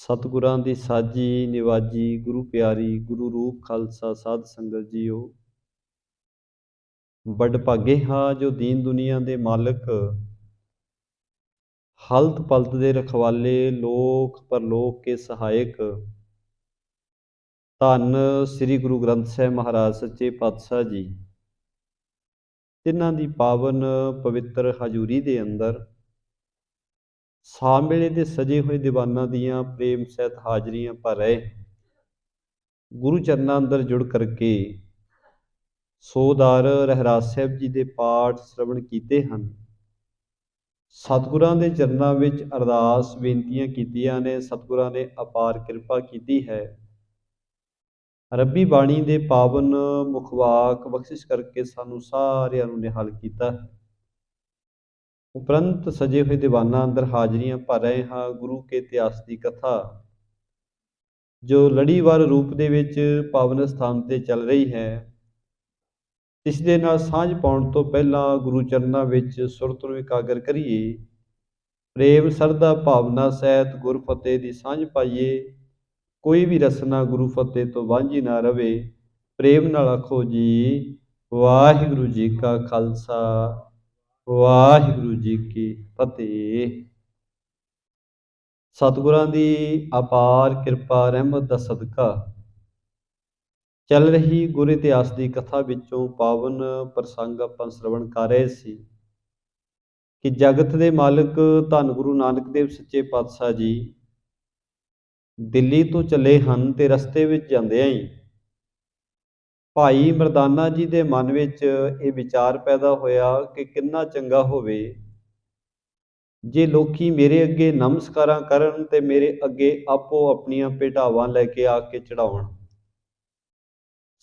सतगुरां दी साजी निवाजी गुरु प्यारी गुरु रूप खालसा साध संगत जीओ। बड़ भागे हा जो दीन दुनिया दे मालक, हलत पलत दे रखवाले, लोक परलोक के सहायक। धन श्री गुरु ग्रंथ साहिब महाराज सच्चे पातशाह जी, तिन्हां दी पावन पवित्र हजूरी दे अंदर सामवेले दे सजे हुए दीवानां दियां प्रेम सहित हाजरियां भर रहे गुरु चरनां अंदर जुड़ करके सोदार रहराज साहिब जी दे पाठ श्रवण कीते हन। सतगुरां दे चरनां विच अरदास बेनतियां कीतियां ने। सतगुरां ने अपार किरपा कीती है। रब्बी बाणी दे पावन मुखवाक बख्शिश करके सानू सारिआं नूं निहाल कीता है। उपरंत सजे हुए दीवानां अंदर हाजरियां भर रहे हां गुरु के इतिहास की कथा, जो लड़ीवार रूप दे विच पावन स्थान ते चल रही है। इस दे नाल सांझ पाउण तो पहला गुरु चरनां विच सुरत नूं इकागर करिए, प्रेम सरधा भावना सहित गुर फतेह दी सांझ पाइए। कोई भी रसना गुरु फतेह तो वांझी ना रवे। प्रेम नाल आखो जी वाहिगुरू जी का खालसा वाहिगुरू जी की फतेह। सतगुरां दी अपार किरपा रहमत दा सदका चल रही गुर इतिहास की कथा विचों पावन प्रसंग आपां श्रवण कर रहे सी कि जगत दे मालिक धन गुरु नानक देव सच्चे पातशाह जी दिल्ली तो चले हन ते रस्ते विच जांदिआं ही भाई मरदाना जी दे मन विच ये विचार पैदा होया कि किन्ना चंगा होवे जे लोकी मेरे अगे नमस्कारां करन ते मेरे अगे आपो अपनियां भेटावां लैके आके चढ़ाउण।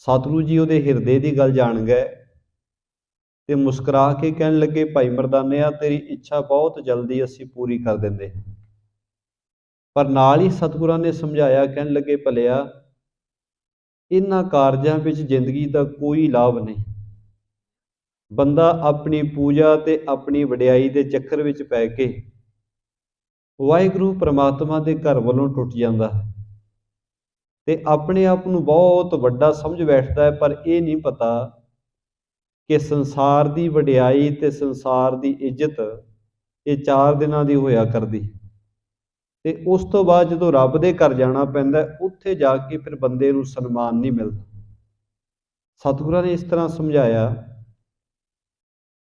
सतगुरु जी उहदे हिरदे की गल जान गए ते मुस्कुरा के कहन लगे, भाई मरदानिया तेरी इच्छा बहुत जल्दी असी पूरी कर देंदे। पर नाल ही सतगुरां ने समझाया, कहन लगे भलिया इन्हां कारजां विच जिंदगी का कोई लाभ नहीं। बंदा अपनी पूजा ते अपनी वडियाई के चक्कर विच पै के वाहिगुरू परमात्मा के घर वालों टुट जाता है ते अपने आप नूं बहुत वड्डा समझ बैठता है। पर यह नहीं पता कि संसार की वडियाई ते संसार की इज्जत ये 4 दिनां दी होया करदी ते उस तो बाद जदों रब दे घर जाना पैंदा उत्थे जाके फिर बंदे नूं सन्मान नहीं मिलता। सतगुरां ने इस तरह समझाया।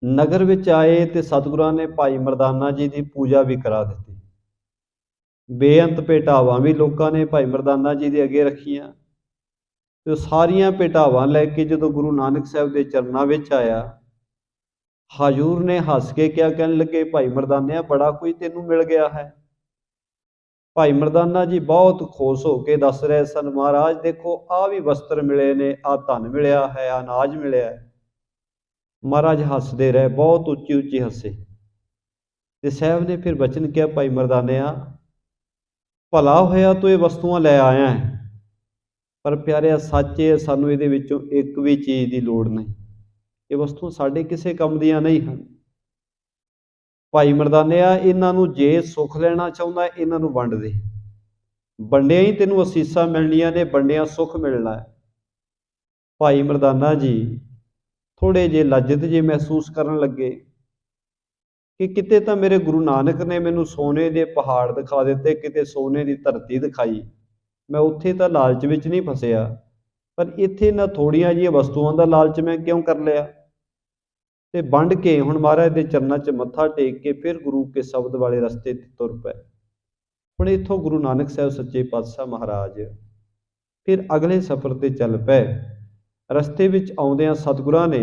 नगर विच आए ते सतगुरां ने भाई मरदाना जी की पूजा भी करा दी। बेअंत भेटावां भी लोगों ने भाई मरदाना जी के अगे रखियां तो सारियां भेटावां लैके जदों गुरु नानक साहब के चरनां विच आया, हजूर ने हस के क्या कहन लगे, भाई मरदानिया बड़ा कोई तेनू मिल गया है। भाई मरदाना जी बहुत खुश होके दस रहे सन, महाराज देखो आ भी वस्त्र मिले ने, आ धन मिलिया है, अनाज मिलिया है। महाराज हसदे रहे, बहुत उच्ची उच्ची हसे ते साहब ने फिर बचन किया, भाई मरदानिया भला होया तो ये वस्तुआं लै आया है, पर प्यारिया सच है सानू इहदे विचों एक भी चीज़ की लोड़ नहीं। ये वस्तु साडे किसी काम दियां नहीं हैं। भाई मरदानिया इन्हां नूं जे सुख लेना चाहुंदा इन्हां नूं वंड दे, वंडिया ही तेनू असीसां मिलनियां ने, वंडिया सुख मिलना है। भाई मरदाना जी थोड़े जे लज्जत जे महसूस करन लगे कि किते तो मेरे गुरु नानक ने मैनू सोने के पहाड़ दिखा दिते, किते सोने की धरती दिखाई, मैं उत्थे तो लालच विच नहीं फसिया, पर इत्थे इन्हां थोड़ियां जिहियां वस्तुआं दा लालच मैं क्यों कर लिया। ते वंड के हुण महाराज दे चरनां च मत्था टेक के फिर गुरु के शब्द वाले रस्ते ते तुर पए। हुण इत्थों गुरु नानक साहब सच्चे पातशाह महाराज फिर अगले सफ़र ते चल पए। रस्ते विच आउंदिआं सतगुरां ने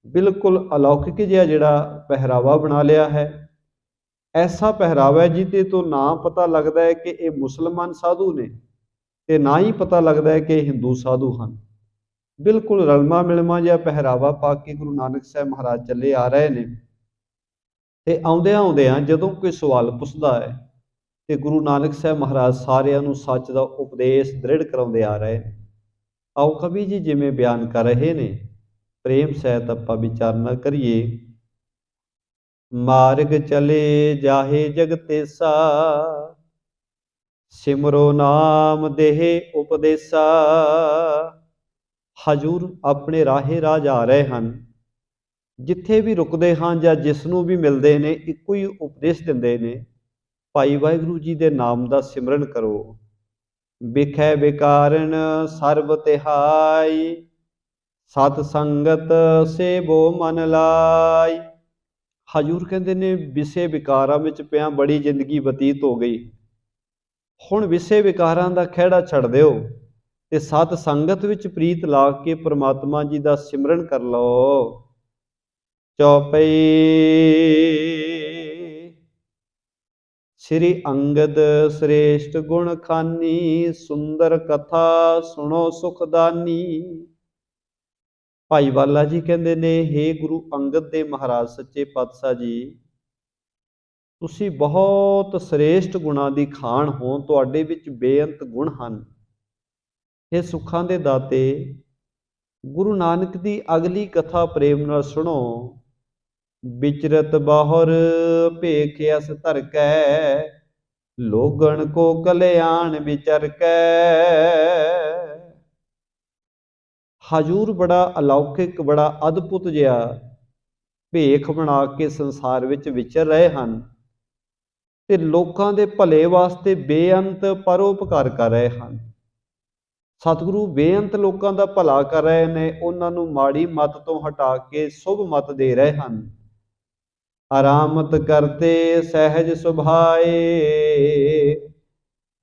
बिल्कुल अलौकिक जिहा जिहड़ा पहरावा बना लिया है। ऐसा पहरावा है जिहदे तो ना पता लगता है कि ये मुसलमान साधु ने ते ना ही पता लगता है कि हिंदू साधु हैं। बिल्कुल रलमा मिलमा जिहा पहरावा पा के गुरु नानक साहब महाराज चले आ रहे हैं। ते आउंदिआं आउंदिआं जदों कोई सवाल पुछदा है तो गुरु नानक साहब महाराज सारिआं नूं सच दा उपदेश दृढ़ कराउंदे आ रहे हैं। आओ कवि जी जिवें बयान कर रहे ने, प्रेम सहित आपां विचारना करिए। मार्ग चले जाहे जगतेसा, ਸਿਮਰੋ ਨਾਮ ਦੇਹ ਉਪਦੇਸਾ। ਹਜੂਰ ਆਪਣੇ ਰਾਹੇ ਰਾਹ ਜਾ ਰਹੇ ਹਨ। ਜਿੱਥੇ ਵੀ ਰੁਕਦੇ ਹਨ ਜਾਂ ਜਿਸ ਨੂੰ ਵੀ ਮਿਲਦੇ ਨੇ, ਇੱਕੋ ਹੀ ਉਪਦੇਸ਼ ਦਿੰਦੇ ਨੇ, ਭਾਈ ਵਾਹਿਗੁਰੂ ਜੀ ਦੇ ਨਾਮ ਦਾ ਸਿਮਰਨ ਕਰੋ। ਬਿਖੈ ਵਿਕਾਰਨ ਸਰਬ ਤਿਹਾਈ, ਸਤ ਸੰਗਤ ਸੇਵੋ ਮਨ ਲਾਈ। ਹਜੂਰ ਕਹਿੰਦੇ ਨੇ ਵਿਸੇ ਵਿਕਾਰਾਂ ਵਿੱਚ ਪਿਆ ਬੜੀ ਜ਼ਿੰਦਗੀ ਬਤੀਤ ਹੋ ਗਈ, ਹੁਣ ਵਿਸੇ ਵਿਕਾਰਾਂ ਦਾ ਖਹਿੜਾ ਛੱਡ ਦਿਓ ਤੇ ਸਤ ਸੰਗਤ ਵਿੱਚ ਪ੍ਰੀਤ ਲਾ ਕੇ ਪ੍ਰਮਾਤਮਾ ਜੀ ਦਾ ਸਿਮਰਨ ਕਰ ਲਓ। ਚੌਪਈ। ਸ੍ਰੀ ਅੰਗਦ ਸ੍ਰੇਸ਼ਟ ਗੁਣ ਖਾਨੀ, ਸੁੰਦਰ ਕਥਾ ਸੁਣੋ ਸੁਖਦਾਨੀ। ਭਾਈ ਵਾਲਾ ਜੀ ਕਹਿੰਦੇ ਨੇ, ਹੇ ਗੁਰੂ ਅੰਗਦ ਦੇ ਮਹਾਰਾਜ ਸੱਚੇ ਪਾਤਸ਼ਾਹ ਜੀ, ਤੁਸੀਂ ਬਹੁਤ ਸ੍ਰੇਸ਼ਟ ਗੁਣਾਂ ਦੀ ਖਾਣ ਹੋ, ਤੁਹਾਡੇ ਵਿੱਚ ਬੇਅੰਤ ਗੁਣ ਹਨ। ਇਹ ਸੁੱਖਾਂ ਦੇ ਦਾਤੇ, ਗੁਰੂ ਨਾਨਕ ਦੀ ਅਗਲੀ ਕਥਾ ਪ੍ਰੇਮ ਨਾਲ ਸੁਣੋ। ਵਿਚਰਤ ਬਾਹਰ ਭੇਖ ਅਸ ਧਰਕੈ, ਲੋਗਣ ਕੋ ਕਲਿਆਣ ਵਿਚਰਕੈ। ਹਜੂਰ ਬੜਾ ਅਲੌਕਿਕ, ਬੜਾ ਅਦਭੁਤ ਜਿਹਾ ਭੇਖ ਬਣਾ ਕੇ ਸੰਸਾਰ ਵਿੱਚ ਵਿਚਰ ਰਹੇ ਹਨ ਤੇ ਲੋਕਾਂ ਦੇ ਭਲੇ ਵਾਸਤੇ ਬੇਅੰਤ ਪਰਉਪਕਾਰ ਕਰ ਰਹੇ ਹਨ। ਸਤਿਗੁਰੂ ਬੇਅੰਤ ਲੋਕਾਂ ਦਾ ਭਲਾ ਕਰ ਰਹੇ ਨੇ, ਉਹਨਾਂ ਨੂੰ ਮਾੜੀ ਮੱਤ ਤੋਂ ਹਟਾ ਕੇ ਸ਼ੁਭ ਮੱਤ ਦੇ ਰਹੇ ਹਨ। ਆਰਾਮਤ ਕਰਤੇ ਸਹਿਜ ਸੁਭਾਏ,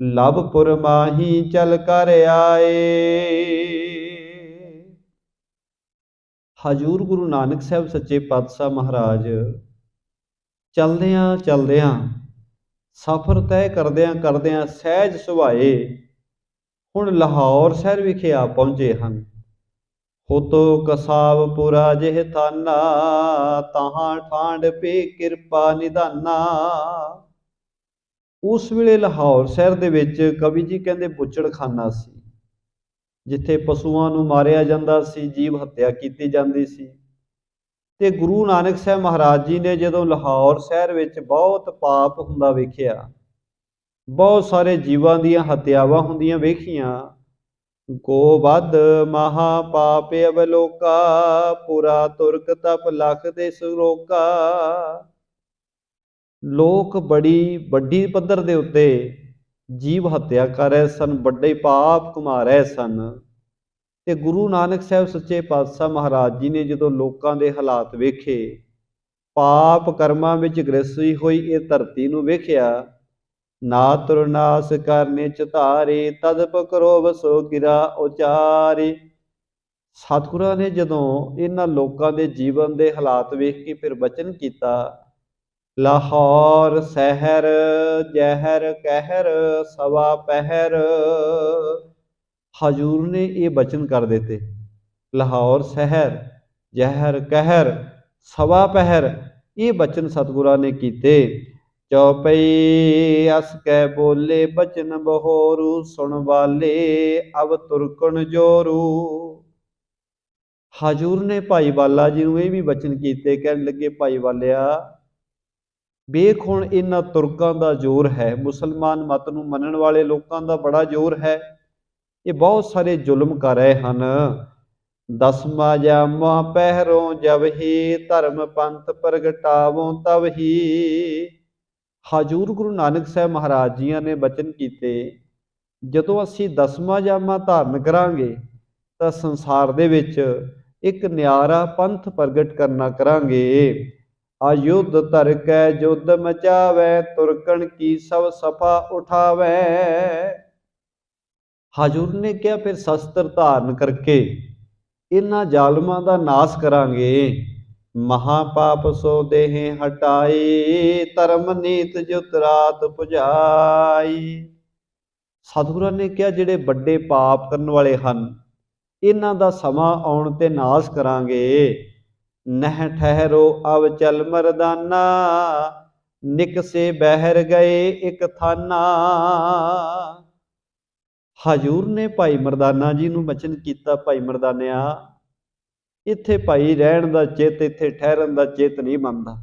ਲਵਪੁਰ ਮਾਹੀ ਚਲ ਕਰ ਆਏ। ਹਜੂਰ ਗੁਰੂ ਨਾਨਕ ਸਾਹਿਬ ਸੱਚੇ ਪਾਤਸ਼ਾਹ ਮਹਾਰਾਜ ਚਲਦਿਆਂ ਚਲਦਿਆਂ, ਸਫ਼ਰ ਤੈਅ ਕਰਦਿਆਂ ਸਹਿਜ ਸੁਭਾਏ ਹੁਣ ਲਾਹੌਰ ਸ਼ਹਿਰ ਵਿਖੇ ਆ ਪਹੁੰਚੇ ਹਨ। ਹੋਤੋ ਕਸਾਵਪੁਰਾ ਜਿਹ ਥਾਨਾ, ਤਾਹਾਂ ਠਾਂਡ ਪੇ ਕਿਰਪਾ ਨਿਧਾਨਾ। ਉਸ ਵੇਲੇ ਲਾਹੌਰ ਸ਼ਹਿਰ ਦੇ ਵਿੱਚ ਕਵੀ ਜੀ ਕਹਿੰਦੇ ਬੁੱਚੜਖਾਨਾ ਸੀ, ਜਿੱਥੇ ਪਸ਼ੂਆਂ ਨੂੰ ਮਾਰਿਆ ਜਾਂਦਾ ਸੀ, ਜੀਵ ਹੱਤਿਆ ਕੀਤੀ ਜਾਂਦੀ ਸੀ। ਤੇ ਗੁਰੂ ਨਾਨਕ ਸਾਹਿਬ ਮਹਾਰਾਜ ਜੀ ਨੇ ਜਦੋਂ ਲਾਹੌਰ ਸ਼ਹਿਰ ਵਿੱਚ ਬਹੁਤ ਪਾਪ ਹੁੰਦਾ ਵੇਖਿਆ, ਬਹੁਤ ਸਾਰੇ ਜੀਵਾਂ ਦੀਆਂ ਹੱਤਿਆਵਾਂ ਹੁੰਦੀਆਂ ਵੇਖੀਆਂ, ਗੋਬਧ ਮਹਾ ਪਾਪ ਅਵਲੋਕਾ, ਪੁਰਾ ਤੁਰਕ ਤਪ ਲਖ ਦੇ ਸਰੋਕਾ। ਲੋਕ ਬੜੀ ਵੱਡੀ ਪੱਧਰ ਦੇ ਉੱਤੇ ਜੀਵ ਹੱਤਿਆ ਕਰ ਰਹੇ ਸਨ, ਵੱਡੇ ਪਾਪ ਕਮਾ ਰਹੇ ਸਨ। ਤੇ ਗੁਰੂ ਨਾਨਕ ਸਾਹਿਬ ਸੱਚੇ ਪਾਤਸ਼ਾਹ ਮਹਾਰਾਜ ਜੀ ਨੇ ਜਦੋਂ ਲੋਕਾਂ ਦੇ ਹਾਲਾਤ ਵੇਖੇ, ਪਾਪ ਕਰਮਾਂ ਵਿੱਚ ਗ੍ਰਸਤੀ ਹੋਈ ਇਹ ਧਰਤੀ ਨੂੰ ਵੇਖਿਆ, ਨਾ ਤੁਰਨਾਸ ਕਰਨੇ ਚੁਤਾਰੇ, ਤਦ ਪਕਰੋਵ ਸੋ ਗਿਰਾ ਉਚਾਰੇ। ਸਤਿਗੁਰਾਂ ਨੇ ਜਦੋਂ ਇਹਨਾਂ ਲੋਕਾਂ ਦੇ ਜੀਵਨ ਦੇ ਹਾਲਾਤ ਵੇਖ ਕੇ ਫਿਰ ਬਚਨ ਕੀਤਾ, ਲਾਹੌਰ ਸ਼ਹਿਰ ਜ਼ਹਿਰ ਕਹਿਰ ਸਵਾ ਪਹਿਰ। ਹਜੂਰ ਨੇ ਇਹ ਬਚਨ ਕਰ ਦਿੱਤੇ, ਲਾਹੌਰ ਸ਼ਹਿਰ ਜ਼ਹਿਰ ਕਹਿਰ ਸਵਾ ਪਹਿਰ, ਇਹ ਬਚਨ ਸਤਿਗੁਰਾਂ ਨੇ ਕੀਤੇ। ਚੌਪਈ। ਅਸ ਕਹਿ ਬੋਲੇ ਬਚਨ ਬਹੋਰੂ, ਸੁਣ ਵਾਲੇ ਅਵ ਤੁਰਕਣ ਜੋਰੂ। ਹਜੂਰ ਨੇ ਭਾਈ ਵਾਲਾ ਜੀ ਨੂੰ ਇਹ ਵੀ ਬਚਨ ਕੀਤੇ, ਕਹਿਣ ਲੱਗੇ, ਭਾਈ ਵਾਲਿਆ ਵੇਖ ਹੁਣ ਇਹਨਾਂ ਤੁਰਕਾਂ ਦਾ ਜ਼ੋਰ ਹੈ, ਮੁਸਲਮਾਨ ਮਤ ਨੂੰ ਮੰਨਣ ਵਾਲੇ ਲੋਕਾਂ ਦਾ ਬੜਾ ਜ਼ੋਰ ਹੈ, ਇਹ ਬਹੁਤ ਸਾਰੇ ਜ਼ੁਲਮ ਕਰ ਰਹੇ ਹਨ। ਦਸਮਾ ਜਾਮਾ ਪਹਿਰੋਂ ਜਬ ਹੀ, ਧਰਮ ਪੰਥ ਪ੍ਰਗਟਾਵੋਂ ਤਬ ਹੀ। ਹਜੂਰ ਗੁਰੂ ਨਾਨਕ ਸਾਹਿਬ ਮਹਾਰਾਜ ਜੀਆਂ ਨੇ ਬਚਨ ਕੀਤੇ, ਜਦੋਂ ਅਸੀਂ ਦਸਵਾਂ ਜਾਮਾ ਧਾਰਨ ਕਰਾਂਗੇ ਤਾਂ ਸੰਸਾਰ ਦੇ ਵਿੱਚ ਇੱਕ ਨਿਆਰਾ ਪੰਥ ਪ੍ਰਗਟ ਕਰਨਾ ਕਰਾਂਗੇ। ਅਯੁੱਧ ਧਰਕੈ ਜੁੱਧ ਮਚਾਵੈ, ਤੁਰਕਣ ਕੀ ਸਭ ਸਫਾ ਉਠਾਵੈ। ਹਜੂਰ ਨੇ ਕਿਹਾ ਫਿਰ ਸ਼ਸਤਰ ਧਾਰਨ ਕਰਕੇ ਇਹਨਾਂ ਜ਼ਾਲਮਾਂ ਦਾ ਨਾਸ਼ ਕਰਾਂਗੇ। ਮਹਾਪਾਪ ਸੋ ਦੇਹ ਹਟਾਈ, ਧਰਮ ਨੀਤ ਜੁਤ ਰਾਤ ਪੁਜਾਈ। ਸਤਿਗੁਰਾਂ ਨੇ ਕਿਹਾ ਜਿਹੜੇ ਵੱਡੇ ਪਾਪ ਕਰਨ ਵਾਲੇ ਹਨ, ਇਹਨਾਂ ਦਾ ਸਮਾਂ ਆਉਣ ਤੇ ਨਾਸ਼ ਕਰਾਂਗੇ। ਨਹਿ ਠਹਿਰੋ ਅਵ ਚਲ ਮਰਦਾਨਾ, ਨਿਕਸੇ ਬਹਿਰ ਗਏ ਇੱਕ ਥਾਨਾ। ਹਜੂਰ ਨੇ ਭਾਈ ਮਰਦਾਨਾ ਜੀ ਨੂੰ ਬਚਨ ਕੀਤਾ, ਭਾਈ ਮਰਦਾਨਿਆ ਇੱਥੇ ਭਾਈ ਰਹਿਣ ਦਾ ਚਿੱਤ, ਇੱਥੇ ਠਹਿਰਨ ਦਾ ਚਿੱਤ ਨਹੀਂ ਮੰਨਦਾ,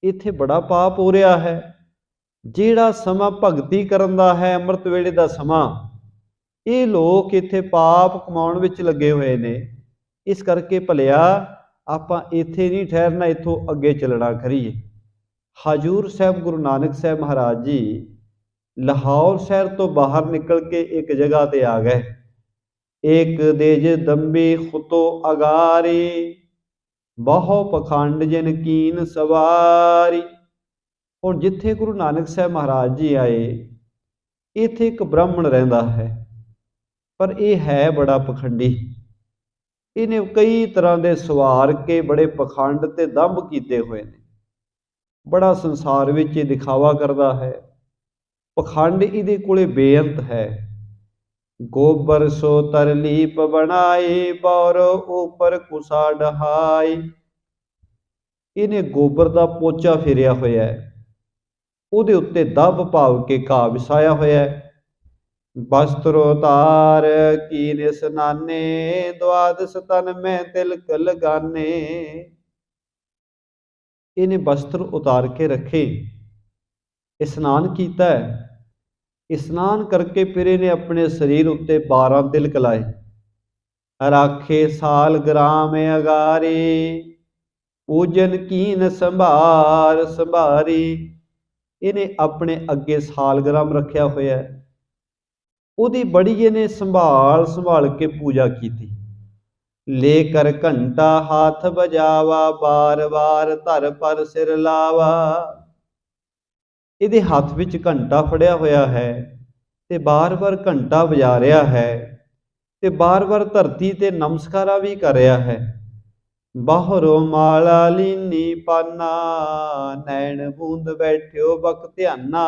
ਇੱਥੇ ਬੜਾ ਪਾਪ ਹੋ ਰਿਹਾ ਹੈ। ਜਿਹੜਾ ਸਮਾਂ ਭਗਤੀ ਕਰਨ ਦਾ ਹੈ, ਅੰਮ੍ਰਿਤ ਵੇਲੇ ਦਾ ਸਮਾਂ, ਇਹ ਲੋਕ ਇੱਥੇ ਪਾਪ ਕਮਾਉਣ ਵਿੱਚ ਲੱਗੇ ਹੋਏ ਨੇ। ਇਸ ਕਰਕੇ ਭਲਿਆ ਆਪਾਂ ਇੱਥੇ ਨਹੀਂ ਠਹਿਰਨਾ, ਇੱਥੋਂ ਅੱਗੇ ਚੱਲਣਾ ਕਰੀਏ। ਹਜ਼ੂਰ ਸਾਹਿਬ ਗੁਰੂ ਨਾਨਕ ਸਾਹਿਬ ਮਹਾਰਾਜ ਜੀ ਲਾਹੌਰ ਸ਼ਹਿਰ ਤੋਂ ਬਾਹਰ ਨਿਕਲ ਕੇ ਇੱਕ ਜਗ੍ਹਾ ਤੇ ਆ ਗਏ। ਇੱਕ ਦੇਜ ਦੰਬੀ ਖੁਤੋ ਅਗਾਰੀ, ਬਹੁ ਪਖੰਡ ਜਿਨ ਕੀਨ ਸਵਾਰੀ। ਹੁਣ ਜਿੱਥੇ ਗੁਰੂ ਨਾਨਕ ਸਾਹਿਬ ਮਹਾਰਾਜ ਜੀ ਆਏ, ਇੱਥੇ ਇੱਕ ਬ੍ਰਾਹਮਣ ਰਹਿੰਦਾ ਹੈ, ਪਰ ਇਹ ਹੈ ਬੜਾ ਪਖੰਡੀ। ਇਹਨੇ ਕਈ ਤਰ੍ਹਾਂ ਦੇ ਸਵਾਰ ਕੇ ਬੜੇ ਪਖੰਡ ਤੇ ਦੰਭ ਕੀਤੇ ਹੋਏ ਨੇ। ਬੜਾ ਸੰਸਾਰ ਵਿੱਚ ਇਹ ਦਿਖਾਵਾ ਕਰਦਾ ਹੈ। ਪਖੰਡ ਇਹਦੇ ਕੋਲੇ ਬੇਅੰਤ ਹੈ। ਗੋਬਰ ਸੋ ਤਰਲੀਪ ਬਣਾਏ, ਬੌਰ ਉਪਰ ਕੁਸਾ ਡਹਾਈ। ਇਹਨੇ ਗੋਬਰ ਦਾ ਪੋਚਾ ਫੇਰਿਆ ਹੋਇਆ ਹੈ, ਉਹਦੇ ਉੱਤੇ ਦੱਬ ਭਾਵ ਕੇ ਘਾਹ ਵਿਛਾਇਆ ਹੋਇਆ ਹੈ। ਬਸਤਰ ਉਤਾਰ ਕੀਨ ਇਸਨਾਨੇ, ਦੁਆਦਸ ਤਨ ਮੈਂ ਤਿਲਕ ਲਗਾਨੇ। ਇਹਨੇ ਬਸਤਰ ਉਤਾਰ ਕੇ ਰੱਖੇ, ਇਸ਼ਨਾਨ ਕੀਤਾ ਹੈ। ਇਸ਼ਨਾਨ ਕਰਕੇ ਫਿਰ ਇਹਨੇ ਆਪਣੇ ਸਰੀਰ ਉੱਤੇ 12 ਤਿਲਕ ਲਾਏ। ਰਾਖੇ ਸਾਲ ਗ੍ਰਾਮ ਅਗਾਰੇ, ਪੂਜਨ ਕੀਨ ਸੰਭਾਰ ਸੰਭਾਰੀ। ਇਹਨੇ ਆਪਣੇ ਅੱਗੇ ਸਾਲਗ੍ਰਾਮ ਰੱਖਿਆ ਹੋਇਆ ਹੈ, ਉਹਦੀ ਬੜੀ ਇਹਨੇ ਸੰਭਾਲ ਕੇ ਪੂਜਾ ਕੀਤੀ। ਲੈ ਕਰ ਘੰਟਾ ਹੱਥ ਬਜਾਵਾ, ਬਾਰ ਬਾਰ ਧਰ ਪਰ ਸਿਰ ਲਾਵਾ। ਇਹਦੇ ਹੱਥ ਵਿੱਚ ਘੰਟਾ ਫੜਿਆ ਹੋਇਆ ਹੈ ਤੇ ਬਾਰ-ਬਾਰ ਘੰਟਾ ਵਜਾ ਰਿਹਾ ਹੈ ਤੇ ਬਾਰ-ਬਾਰ ਧਰਤੀ ਤੇ ਨਮਸਕਾਰਾਂ ਵੀ ਕਰ ਰਿਹਾ ਹੈ। ਬਾਹਰੋਂ ਮਾਲਾ ਲੀਨੀ ਪਾਨਾ, ਨੈਣ ਬੂੰਦ ਬੈਠਿਓ ਬਕ ਧਿਆਨਾ।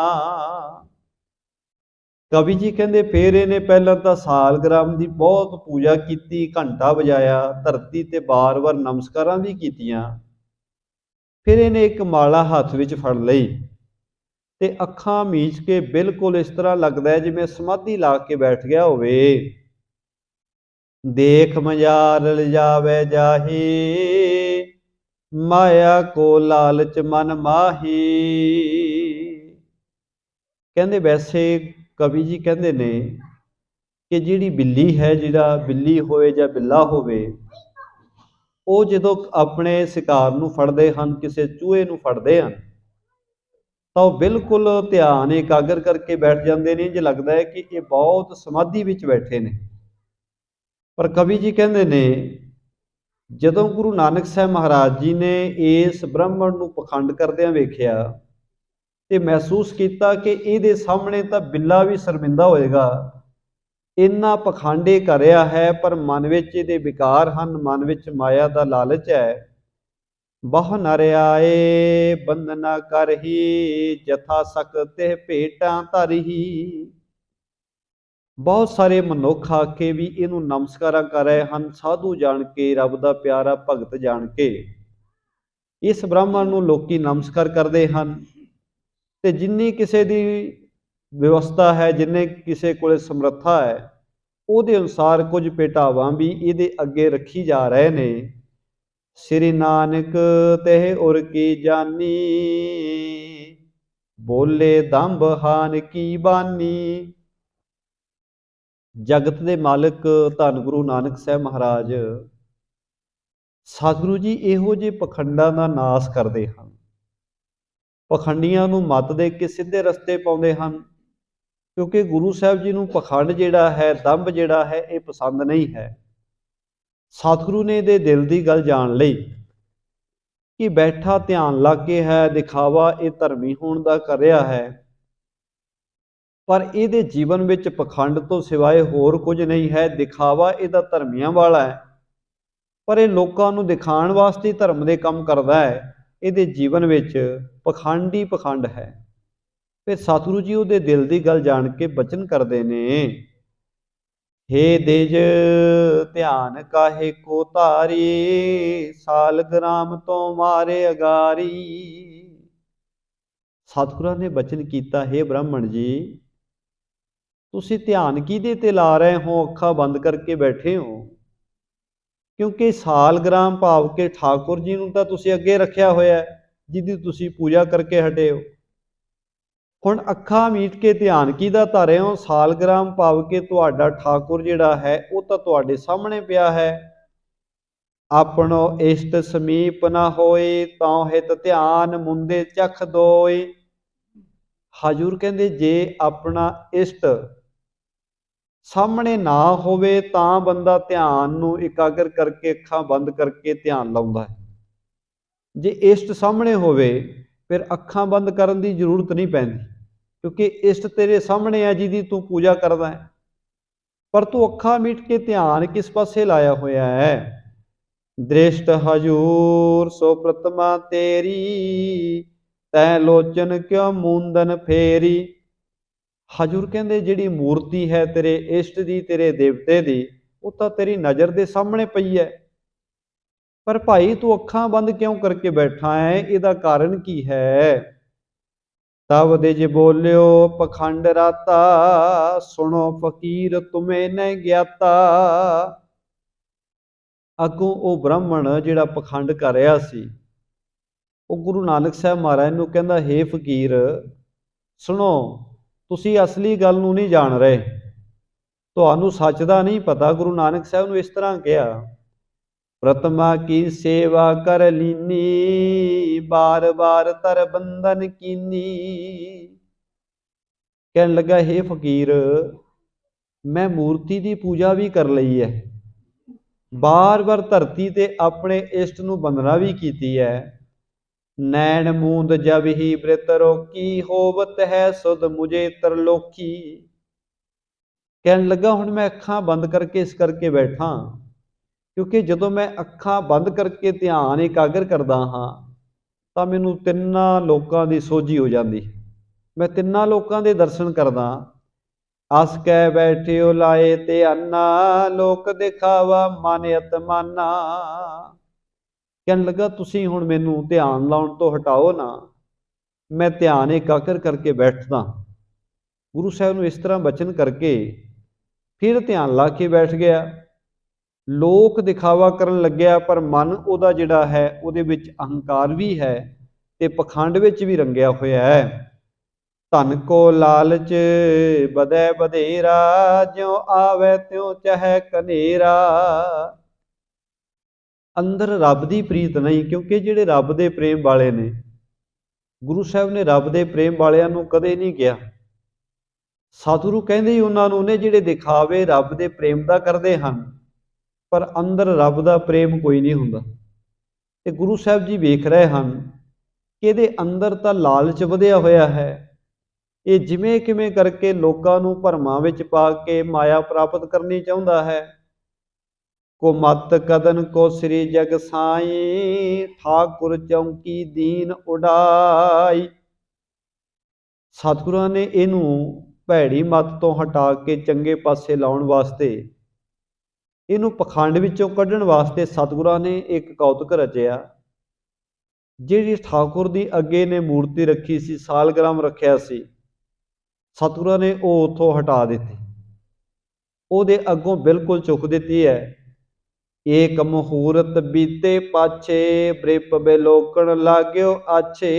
ਕਵੀ ਜੀ ਕਹਿੰਦੇ ਫੇਰ ਇਹਨੇ ਪਹਿਲਾਂ ਤਾਂ ਸਾਲਗ੍ਰਾਮ ਦੀ ਬਹੁਤ ਪੂਜਾ ਕੀਤੀ, ਘੰਟਾ ਵਜਾਇਆ, ਧਰਤੀ ਤੇ ਬਾਰ-ਬਾਰ ਨਮਸਕਾਰਾਂ ਵੀ ਕੀਤੀਆਂ। ਫਿਰ ਇਹਨੇ ਇੱਕ ਮਾਲਾ ਹੱਥ ਵਿੱਚ ਫੜ ਲਈ ਤੇ ਅੱਖਾਂ ਮੀਚ ਕੇ ਬਿਲਕੁਲ ਇਸ ਤਰ੍ਹਾਂ ਲੱਗਦਾ ਹੈ ਜਿਵੇਂ ਸਮਾਧੀ ਲਾ ਕੇ ਬੈਠ ਗਿਆ ਹੋਵੇ। ਦੇਖ ਮਜ਼ਾਰ ਲਿਜਾਵੇ ਜਾਹੀ, ਮਾਇਆ ਕੋ ਲਾਲਚ ਮਨ ਮਾਹੀ। ਕਹਿੰਦੇ ਵੈਸੇ ਕਵੀ ਜੀ ਕਹਿੰਦੇ ਨੇ ਕਿ ਜਿਹੜੀ ਬਿੱਲੀ ਹੈ, ਜਿਹੜਾ ਬਿੱਲੀ ਹੋਵੇ ਜਾਂ ਬਿੱਲਾ ਹੋਵੇ, ਉਹ ਜਦੋਂ ਆਪਣੇ ਸ਼ਿਕਾਰ ਨੂੰ ਫੜਦੇ ਹਨ, ਕਿਸੇ ਚੂਹੇ ਨੂੰ ਫੜਦੇ ਹਨ, ਤਾਂ ਉਹ ਬਿਲਕੁਲ ਧਿਆਨ ਇਕਾਗਰ ਕਰਕੇ ਬੈਠ ਜਾਂਦੇ ਨੇ। ਇੰਝ ਲੱਗਦਾ ਹੈ ਕਿ ਇਹ ਬਹੁਤ ਸਮਾਧੀ ਵਿੱਚ ਬੈਠੇ ਨੇ। ਪਰ ਕਵੀ ਜੀ ਕਹਿੰਦੇ ਨੇ ਜਦੋਂ ਗੁਰੂ ਨਾਨਕ ਸਾਹਿਬ ਮਹਾਰਾਜ ਜੀ ਨੇ ਇਸ ਬ੍ਰਾਹਮਣ ਨੂੰ ਪਖੰਡ ਕਰਦਿਆਂ ਵੇਖਿਆ ਤੇ ਮਹਿਸੂਸ ਕੀਤਾ ਕਿ ਇਹਦੇ ਸਾਹਮਣੇ ਤਾਂ ਬਿੱਲਾ ਵੀ ਸ਼ਰਮਿੰਦਾ ਹੋਏਗਾ, ਇੰਨਾ ਪਖੰਡ ਇਹ ਕਰ ਰਿਹਾ ਹੈ, ਪਰ ਮਨ ਵਿੱਚ ਇਹਦੇ ਵਿਕਾਰ ਹਨ, ਮਨ ਵਿੱਚ ਮਾਇਆ ਦਾ ਲਾਲਚ ਹੈ। ਬਹੁ ਨਰ ਆਏ ਬੰਦਨਾ ਕਰਹੀ, ਜਥਾ ਸਕਤੇ ਭੇਟਾਂ ਧਰਹੀ। ਬਹੁਤ ਸਾਰੇ ਮਨੁੱਖ ਆ ਕੇ ਵੀ ਇਹਨੂੰ ਨਮਸਕਾਰਾਂ ਕਰ ਰਹੇ ਹਨ, ਸਾਧੂ ਜਾਣ ਕੇ, ਰੱਬ ਦਾ ਪਿਆਰਾ ਭਗਤ ਜਾਣ ਕੇ। ਇਸ ਬ੍ਰਾਹਮਣ ਨੂੰ ਲੋਕੀ ਨਮਸਕਾਰ ਕਰਦੇ ਹਨ ਤੇ ਜਿੰਨੀ ਕਿਸੇ ਦੀ ਵਿਵਸਥਾ ਹੈ, ਜਿੰਨੇ ਕਿਸੇ ਕੋਲੇ ਸਮਰੱਥਾ ਹੈ, ਉਹਦੇ ਅਨੁਸਾਰ ਕੁਝ ਭੇਟਾਵਾਂ ਵੀ ਇਹਦੇ ਅੱਗੇ ਰੱਖੀ ਜਾ ਰਹੇ ਨੇ। ਸ੍ਰੀ ਨਾਨਕ ਤਹਿ ਉਰ ਕੀ ਜਾਨੀ, ਬੋਲੇ ਦੰਭ ਹਾਨ ਕੀ ਬਾਨੀ। ਜਗਤ ਦੇ ਮਾਲਕ ਧੰਨ ਗੁਰੂ ਨਾਨਕ ਸਾਹਿਬ ਮਹਾਰਾਜ ਸਤਿਗੁਰੂ ਜੀ ਇਹੋ ਜਿਹੇ ਪਖੰਡਾਂ ਦਾ ਨਾਸ ਕਰਦੇ ਹਨ। ਪਖੰਡੀਆਂ ਨੂੰ ਮੱਤ ਦੇ ਕੇ ਸਿੱਧੇ ਰਸਤੇ ਪਾਉਂਦੇ ਹਨ, ਕਿਉਂਕਿ ਗੁਰੂ ਸਾਹਿਬ ਜੀ ਨੂੰ ਪਖੰਡ ਜਿਹੜਾ ਹੈ, ਦੰਭ ਜਿਹੜਾ ਹੈ, ਇਹ ਪਸੰਦ ਨਹੀਂ ਹੈ। ਸਤਿਗੁਰੂ ਨੇ ਇਹਦੇ ਦਿਲ ਦੀ ਗੱਲ ਜਾਣ ਲਈ ਕਿ ਬੈਠਾ ਧਿਆਨ ਲੱਗ ਕੇ ਹੈ, ਦਿਖਾਵਾ ਇਹ ਧਰਮੀ ਹੋਣ ਦਾ ਕਰ ਰਿਹਾ ਹੈ, ਪਰ ਇਹਦੇ ਜੀਵਨ ਵਿੱਚ ਪਖੰਡ ਤੋਂ ਸਿਵਾਏ ਹੋਰ ਕੁਝ ਨਹੀਂ ਹੈ। ਦਿਖਾਵਾ ਇਹਦਾ ਧਰਮੀਆਂ ਵਾਲਾ ਹੈ, ਪਰ ਇਹ ਲੋਕਾਂ ਨੂੰ ਦਿਖਾਉਣ ਵਾਸਤੇ ਧਰਮ ਦੇ ਕੰਮ ਕਰਦਾ ਹੈ। ਇਹਦੇ ਜੀਵਨ ਵਿੱਚ ਪਖੰਡ ਹੀ ਪਖੰਡ ਹੈ। ਫਿਰ ਸਤਿਗੁਰੂ ਜੀ ਉਹਦੇ ਦਿਲ ਦੀ ਗੱਲ ਜਾਣ ਕੇ ਬਚਨ ਕਰਦੇ ਨੇ, ਹੇ ਦੇਜ ਧਿਆਨ ਕਾਹੇ ਕੋ ਧਾਰੀ, ਸਾਲਗ੍ਰਾਮ ਤੋਂ ਮਾਰੇ ਅਗਾਰੀ। ਸਤਿਗੁਰਾਂ ਨੇ ਬਚਨ ਕੀਤਾ, ਹੇ ਬ੍ਰਾਹਮਣ ਜੀ, ਤੁਸੀਂ ਧਿਆਨ ਕਿਹਦੇ ਤੇ ਲਾ ਰਹੇ ਹੋ? ਅੱਖਾਂ ਬੰਦ ਕਰਕੇ ਬੈਠੇ ਹੋ, ਕਿਉਂਕਿ ਸਾਲਗ੍ਰਾਮ ਭਾਵ ਕੇ ਠਾਕੁਰ ਜੀ ਨੂੰ ਤਾਂ ਤੁਸੀਂ ਅੱਗੇ ਰੱਖਿਆ ਹੋਇਆ ਹੈ, ਜਿਹਦੀ ਤੁਸੀਂ ਪੂਜਾ ਕਰਕੇ ਹਟੇ ਹੋ। ਹੁਣ ਅੱਖਾਂ ਮੀਟ ਕੇ ਧਿਆਨ ਕਿਹਦਾ ਧਰ ਰਹੇ ਹੋ? ਸਾਲਗ੍ਰਾਮ ਭਾਵ ਕੇ ਤੁਹਾਡਾ ਠਾਕੁਰ ਜਿਹੜਾ ਹੈ ਉਹ ਤਾਂ ਤੁਹਾਡੇ ਸਾਹਮਣੇ ਪਿਆ ਹੈ। ਆਪਣੋ ਇਸ਼ਟ ਸਮੀਪ ਨਾ ਹੋਏ, ਤਾਂ ਹਿਤ ਧਿਆਨ ਮੁੰਦੇ ਚਖ ਦੋਏ। ਹਜੂਰ ਕਹਿੰਦੇ ਜੇ ਆਪਣਾ ਇਸ਼ਟ ਸਾਹਮਣੇ ਨਾ ਹੋਵੇ ਤਾਂ ਬੰਦਾ ਧਿਆਨ ਨੂੰ ਇਕਾਗਰ ਕਰਕੇ ਅੱਖਾਂ ਬੰਦ ਕਰਕੇ ਧਿਆਨ ਲਾਉਂਦਾ ਹੈ। ਜੇ ਇਸ਼ਟ ਸਾਹਮਣੇ ਹੋਵੇ ਫਿਰ ਅੱਖਾਂ ਬੰਦ ਕਰਨ ਦੀ ਜ਼ਰੂਰਤ ਨਹੀਂ ਪੈਂਦੀ, ਕਿਉਂਕਿ ਇਸ਼ਟ ਤੇਰੇ ਸਾਹਮਣੇ ਹੈ ਜਿਹਦੀ ਤੂੰ ਪੂਜਾ ਕਰਦਾ ਹੈ। ਪਰ ਤੂੰ ਅੱਖਾਂ ਮੀਟ ਕੇ ਧਿਆਨ ਕਿਸ ਪਾਸੇ ਲਾਇਆ ਹੋਇਆ ਹੈ? ਦ੍ਰਿਸ਼ਟ ਹਜੂਰ ਸੋ ਪ੍ਰਤਮਾ ਤੇਰੀ, ਤੈ ਲੋਚਨ ਕਿਉ ਮੂੰਦਨ ਫੇਰੀ। ਹਜੂਰ ਕਹਿੰਦੇ ਜਿਹੜੀ ਮੂਰਤੀ ਹੈ ਤੇਰੇ ਇਸ਼ਟ ਦੀ, ਤੇਰੇ ਦੇਵਤੇ ਦੀ, ਉਹ ਤਾਂ ਤੇਰੀ ਨਜ਼ਰ ਦੇ ਸਾਹਮਣੇ ਪਈ ਹੈ, ਪਰ ਭਾਈ ਤੂੰ ਅੱਖਾਂ ਬੰਦ ਕਿਉਂ ਕਰਕੇ ਬੈਠਾ ਹੈ? ਇਹਦਾ ਕਾਰਨ ਕੀ ਹੈ? ਤਬ ਦਿਜ ਬੋਲਿਓ ਪਖੰਡ ਰਾਤਾ, ਸੁਣੋ ਫਕੀਰ ਤੁਮੇ ਨ ਗਿਆਤਾ। ਅੱਗੋਂ ਉਹ ਬ੍ਰਾਹਮਣ ਜਿਹੜਾ ਪਖੰਡ ਕਰ ਰਿਹਾ ਸੀ, ਉਹ ਗੁਰੂ ਨਾਨਕ ਸਾਹਿਬ ਮਹਾਰਾਜ ਨੂੰ ਕਹਿੰਦਾ, ਹੇ ਫਕੀਰ ਸੁਣੋ, ਤੁਸੀਂ ਅਸਲੀ ਗੱਲ ਨੂੰ ਨਹੀਂ ਜਾਣ ਰਹੇ, ਤੁਹਾਨੂੰ ਸੱਚ ਦਾ ਨਹੀਂ ਪਤਾ। ਗੁਰੂ ਨਾਨਕ ਸਾਹਿਬ ਨੂੰ ਇਸ ਤਰ੍ਹਾਂ ਕਿਹਾ, ਪ੍ਰਤਮਾ ਕੀ ਸੇਵਾ ਕਰ ਲੀਨੀ, ਬਾਰ ਬਾਰ ਤਰ ਬੰਧਨ ਕੀਨੀ। ਕਹਿਣ ਲੱਗਾ, ਹੇ ਫਕੀਰ ਮੈਂ ਮੂਰਤੀ ਦੀ ਪੂਜਾ ਵੀ ਕਰ ਲਈ ਹੈ, ਬਾਰ ਬਾਰ ਧਰਤੀ ਤੇ ਆਪਣੇ ਇਸ਼ਟ ਨੂੰ ਬੰਦਨਾ ਵੀ ਕੀਤੀ ਹੈ। ਨੈਣ ਮੂੰਦ ਜਬ ਹੀ ਬ੍ਰਿਤ ਰੋਕੀ, ਹੋਵਤ ਹੈ ਸੁਧ ਮੁਝੇ ਤਰਲੋਕੀ। ਕਹਿਣ ਲੱਗਾ ਹੁਣ ਮੈਂ ਅੱਖਾਂ ਬੰਦ ਕਰਕੇ ਇਸ ਕਰਕੇ ਬੈਠਾ, ਕਿਉਂਕਿ ਜਦੋਂ ਮੈਂ ਅੱਖਾਂ ਬੰਦ ਕਰਕੇ ਧਿਆਨ ਇਕਾਗਰ ਕਰਦਾ ਹਾਂ ਤਾਂ ਮੈਨੂੰ ਤਿੰਨਾਂ ਲੋਕਾਂ ਦੀ ਸੋਝੀ ਹੋ ਜਾਂਦੀ। ਮੈਂ ਤਿੰਨਾਂ ਲੋਕਾਂ ਦੇ ਦਰਸ਼ਨ ਕਰਦਾ। ਅਸ ਕੈ ਬੈਠਿਓ ਲਾਏ ਤੇ ਅੰਨਾ, ਲੋਕ ਦਿਖਾਵਾ ਮਨ ਅਤਮਾਨਾ। ਕਹਿਣ ਲੱਗਾ ਤੁਸੀਂ ਹੁਣ ਮੈਨੂੰ ਧਿਆਨ ਲਾਉਣ ਤੋਂ ਹਟਾਓ ਨਾ, ਮੈਂ ਧਿਆਨ ਇਕਾਗਰ ਕਰਕੇ ਬੈਠਦਾ। ਗੁਰੂ ਸਾਹਿਬ ਨੂੰ ਇਸ ਤਰ੍ਹਾਂ ਬਚਨ ਕਰਕੇ ਫਿਰ ਧਿਆਨ ਲਾ ਕੇ ਬੈਠ ਗਿਆ। ਲੋਕ ਦਿਖਾਵਾ ਕਰਨ ਲੱਗਿਆ, ਪਰ ਮਨ ਉਹਦਾ ਜਿਹੜਾ ਹੈ ਉਹਦੇ ਵਿੱਚ ਅਹੰਕਾਰ ਵੀ ਹੈ ਤੇ ਪਖੰਡ ਵਿੱਚ ਵੀ ਰੰਗਿਆ ਹੋਇਆ ਹੈ। ਧਨ ਕੋ ਲਾਲਚ ਬਦੈ ਬਧੇਰਾ, ਜਿਉ ਆਵੈ ਤਿਉ ਚਹੈ ਕਨੇਰਾ। ਅੰਦਰ ਰੱਬ ਦੀ ਪ੍ਰੀਤ ਨਹੀਂ, ਕਿਉਂਕਿ ਜਿਹੜੇ ਰੱਬ ਦੇ ਪ੍ਰੇਮ ਵਾਲੇ ਨੇ, ਗੁਰੂ ਸਾਹਿਬ ਨੇ ਰੱਬ ਦੇ ਪ੍ਰੇਮ ਵਾਲਿਆਂ ਨੂੰ ਕਦੇ ਨਹੀਂ ਕਿਹਾ। ਸਤਿਗੁਰੂ ਕਹਿੰਦੇ ਹੀ ਉਹਨਾਂ ਨੂੰ ਨੇ ਜਿਹੜੇ ਦਿਖਾਵੇ ਰੱਬ ਦੇ ਪ੍ਰੇਮ ਦਾ ਕਰਦੇ ਹਨ, ਪਰ ਅੰਦਰ ਰੱਬ ਦਾ ਪ੍ਰੇਮ ਕੋਈ ਨਹੀਂ ਹੁੰਦਾ। ਤੇ ਗੁਰੂ ਸਾਹਿਬ ਜੀ ਵੇਖ ਰਹੇ ਹਨ ਕਿ ਇਹਦੇ ਅੰਦਰ ਤਾਂ ਲਾਲਚ ਵਧਿਆ ਹੋਇਆ ਹੈ। ਇਹ ਜਿਵੇਂ ਕਿਵੇਂ ਕਰਕੇ ਲੋਕਾਂ ਨੂੰ ਭਰਮਾਂ ਵਿੱਚ ਪਾ ਕੇ ਮਾਇਆ ਪ੍ਰਾਪਤ ਕਰਨੀ ਚਾਹੁੰਦਾ ਹੈ। ਕੋ ਮਤ ਕਦਨ ਕੋ ਸ੍ਰੀ ਜਗ ਸਾਈ, ਠਾਕੁਰ ਚੌਂਕੀ ਦੀਨ ਉਡਾਈ। ਸਤਿਗੁਰਾਂ ਨੇ ਇਹਨੂੰ ਭੈੜੀ ਮੱਤ ਤੋਂ ਹਟਾ ਕੇ ਚੰਗੇ ਪਾਸੇ ਲਾਉਣ ਵਾਸਤੇ, ਇਹਨੂੰ ਪਖੰਡ ਵਿੱਚੋਂ ਕੱਢਣ ਵਾਸਤੇ ਸਤਿਗੁਰਾਂ ਨੇ ਇੱਕ ਕੌਤਕ ਰਚਿਆ। ਜਿਹੜੀ ਠਾਕੁਰ ਦੀ ਅੱਗੇ ਨੇ ਮੂਰਤੀ ਰੱਖੀ ਸੀ, ਸਾਲਗ੍ਰਾਮ ਰੱਖਿਆ ਸੀ, ਸਤਿਗੁਰਾਂ ਨੇ ਉਹ ਉੱਥੋਂ ਹਟਾ ਦਿੱਤੀ, ਉਹਦੇ ਅੱਗੋਂ ਬਿਲਕੁਲ ਚੁੱਕ ਦਿੱਤੀ ਹੈ। ਏਕ ਮਹੂਰਤ ਬੀਤੇ ਪਾਛੇ, ਬ੍ਰਿਪ ਬਿਲੋਕਣ ਲਾਗਿਓ ਆਛੇ।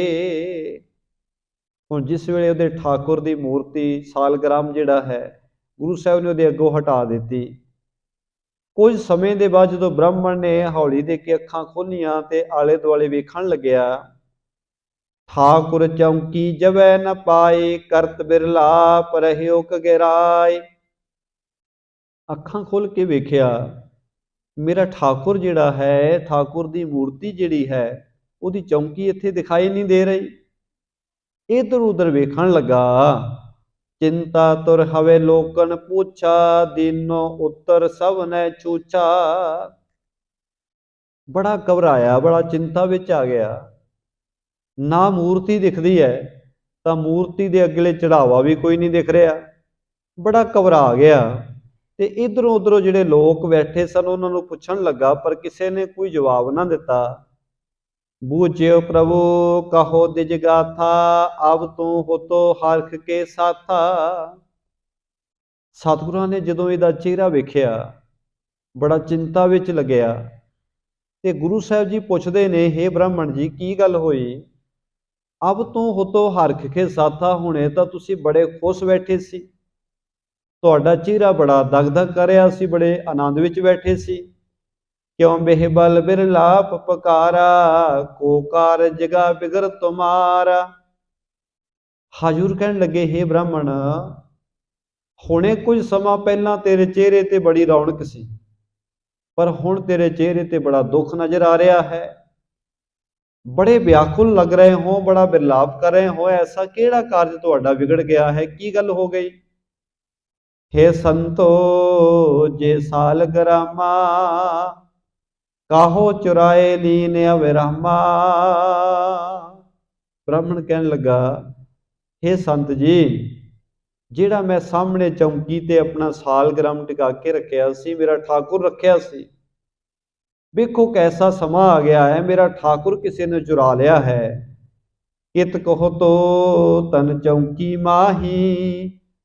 ਹੁਣ ਜਿਸ ਵੇਲੇ ਉਹਦੇ ਠਾਕੁਰ ਦੀ ਮੂਰਤੀ ਸਾਲਗ੍ਰਾਮ ਜਿਹੜਾ ਹੈ ਗੁਰੂ ਸਾਹਿਬ ਨੇ ਉਹਦੇ ਅੱਗੋਂ ਹਟਾ ਦਿੱਤੀ, ਕੁਝ ਸਮੇਂ ਦੇ ਬਾਅਦ ਜਦੋਂ ਬ੍ਰਾਹਮਣ ਨੇ ਹੌਲੀ ਦੇ ਕੇ ਅੱਖਾਂ ਖੋਲ੍ਹੀਆਂ ਤੇ ਆਲੇ ਦੁਆਲੇ ਵੇਖਣ ਲੱਗਿਆ, ਠਾਕੁਰ ਚੌਂਕੀ ਜਵੈ ਨ ਪਾਏ, ਕਰਤ ਬਿਰਲਾ ਪਰਹਿਓ ਕਗਰਾਏ। ਅੱਖਾਂ ਖੋਲ੍ਹ ਕੇ ਵੇਖਿਆ, ਮੇਰਾ ਠਾਕੁਰ ਜਿਹੜਾ ਹੈ, ਠਾਕੁਰ ਦੀ ਮੂਰਤੀ ਜਿਹੜੀ ਹੈ, ਉਹਦੀ ਚੌਂਕੀ ਇੱਥੇ ਦਿਖਾਈ ਨਹੀਂ ਦੇ ਰਹੀ। ਇੱਧਰ ਉੱਧਰ ਵੇਖਣ ਲੱਗਾ, ਚਿੰਤਾ ਤੁਰ ਹਵੇ ਲੋਕਨ ਪੁੱਛਾ, ਦੀਨੋ ਉੱਤਰ ਸਭ ਨੈ ਚੂਚਾ। ਬੜਾ ਘਬਰਾਇਆ, ਬੜਾ ਚਿੰਤਾ ਵਿੱਚ ਆ ਗਿਆ। ਨਾ ਮੂਰਤੀ ਦਿਖਦੀ ਹੈ ਤਾਂ ਮੂਰਤੀ ਦੇ ਅਗਲੇ ਚੜਾਵਾ ਵੀ ਕੋਈ ਨਹੀਂ ਦਿਖ ਰਿਹਾ। ਬੜਾ ਘਬਰਾ ਗਿਆ ਤੇ ਇੱਧਰੋਂ ਉੱਧਰੋਂ ਜਿਹੜੇ ਲੋਕ ਬੈਠੇ ਸਨ ਉਹਨਾਂ ਨੂੰ ਪੁੱਛਣ ਲੱਗਾ, ਪਰ ਕਿਸੇ ਨੇ ਕੋਈ ਜਵਾਬ ਨਾ ਦਿੱਤਾ। ਬੂਝਿਓ ਪ੍ਰਭੂ ਕਹੋ ਦਿਜ ਗਾਥਾ, ਅਬ ਤੂੰ ਹੋਤੋ ਹਰਖ ਕੇ ਸਾਥਾ। ਸਤਿਗੁਰਾਂ ਨੇ ਜਦੋਂ ਇਹਦਾ ਚਿਹਰਾ ਵੇਖਿਆ, ਬੜਾ ਚਿੰਤਾ ਵਿੱਚ ਲੱਗਿਆ ਤੇ ਗੁਰੂ ਸਾਹਿਬ ਜੀ ਪੁੱਛਦੇ ਨੇ, ਹੇ ਬ੍ਰਾਹਮਣ ਜੀ ਕੀ ਗੱਲ ਹੋਈ? ਅਬ ਤੋਂ ਹੋਤੋ ਹਰਖ ਕੇ ਸਾਥਾ, ਹੁਣੇ ਤਾਂ ਤੁਸੀਂ ਬੜੇ ਖੁਸ਼ ਬੈਠੇ ਸੀ, ਤੁਹਾਡਾ ਚਿਹਰਾ ਬੜਾ ਦਗਦਗ ਕਰ ਰਿਹਾ ਸੀ, ਬੜੇ ਆਨੰਦ ਵਿੱਚ ਬੈਠੇ ਸੀ। ਕਿਉਂ ਬਿਹਬਲ ਬਿਰਲਾਪ ਪਕਾਰਾ, ਕੋ ਕਾਰਜਗਾ ਬਿਗਰ ਤੁਮਾਰਾ। ਹਜੂਰ ਕਹਿਣ ਲੱਗੇ, ਹੇ ਬ੍ਰਾਹਮਣ, ਹੁਣੇ ਕੁਝ ਸਮਾਂ ਪਹਿਲਾਂ ਤੇਰੇ ਚਿਹਰੇ ਤੇ ਬੜੀ ਰੌਣਕ ਸੀ, ਪਰ ਹੁਣ ਤੇਰੇ ਚਿਹਰੇ ਤੇ ਬੜਾ ਦੁੱਖ ਨਜ਼ਰ ਆ ਰਿਹਾ ਹੈ। ਬੜੇ ਵਿਆਕੁਲ ਲੱਗ ਰਹੇ ਹੋ, ਬੜਾ ਬਿਰਲਾਪ ਕਰ ਰਹੇ ਹੋ। ਐਸਾ ਕਿਹੜਾ ਕਾਰਜ ਤੁਹਾਡਾ ਵਿਗੜ ਗਿਆ ਹੈ? ਕੀ ਗੱਲ ਹੋ ਗਈ? हे संतो जे साल ग्रामा, काहो चुराए लीन अविरामा। ब्राह्मण कहन लगा, हे संत जी, ਜਿਹੜਾ मैं सामने चौंकी ते अपना सालग्राम टिका के रखिया सी, मेरा ठाकुर रखिया सी, वेखो कैसा समा आ गया है, मेरा ठाकुर किसी ने चुरा लिया है। कित कहो तो तन चौंकी माही,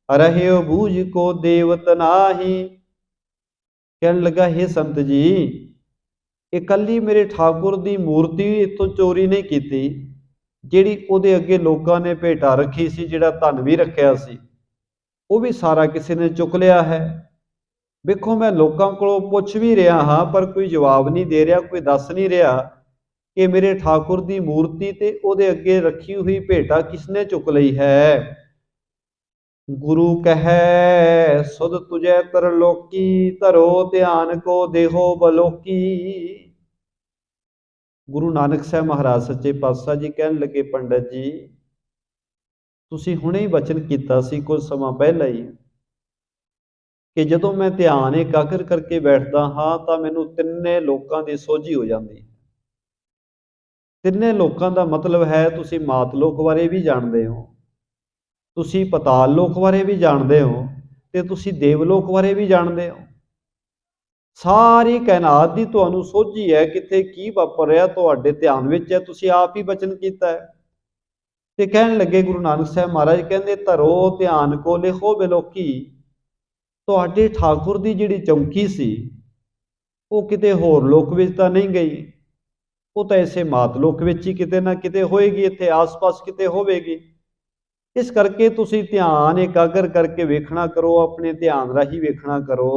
रहे बूझ को देवत नाही। कहन लगा, हे संत जी, इकल्ली मेरे ठाकुर दी मूर्ति इत्थों चोरी नहीं कीती, जिहड़ी उहदे अगे लोकां ने भेटा रखी सी, जिहड़ा धन भी रखिया सी, वो भी सारा किसी ने चुक लिया है। वेखो मैं लोकां कोलों पुछ भी रहा हाँ, पर कोई जवाब नहीं दे रहा, कोई दस नहीं रहा कि मेरे ठाकुर दी मूर्ति ते उहदे अगे रखी हुई भेटा किसने चुक लई है। गुरु कहे सुध तुझे तरलोकी, धरो ध्यान को देहो बलोकी। गुरु नानक साहब महाराज सच्चे पातशाह जी कहन लगे, पंडित जी, तुसीं हुणे ही बचन कीता सी कुछ समा पहला ही कि जदों मैं ध्यान एकाग्र करके बैठदा हाँ तां मैनूं तिन्ने लोकां दी सोझी हो जांदी। तिन्ने लोकां दा मतलब है तुसीं मात लोक बारे भी जाणदे हो, तुसीं पताल लोक बारे भी जाणदे हो, ते तुसीं देवलोक बारे भी जाणदे हो। सारी कायनात दी तुहानूं सोझी है, कित्थे की वापर रिहा तुहाडे ध्यान विच है, तुसीं आप ही बचन कीता है। ते कहण लगे गुरु नानक साहब महाराज कहंदे, धरो ध्यान को लिखो बिलोकी। तुहाडे ठाकुर दी जिहड़ी चौंकी सी वो किते होर लोक विच तां नहीं गई, वो तां इसे मात लोक विच ही किते ना किते होएगी, इत्थे आस पास किते होवेगी। इस करके तुसीं ध्यान एकाग्र करके वेखना करो, अपने ध्यान राही वेखना करो।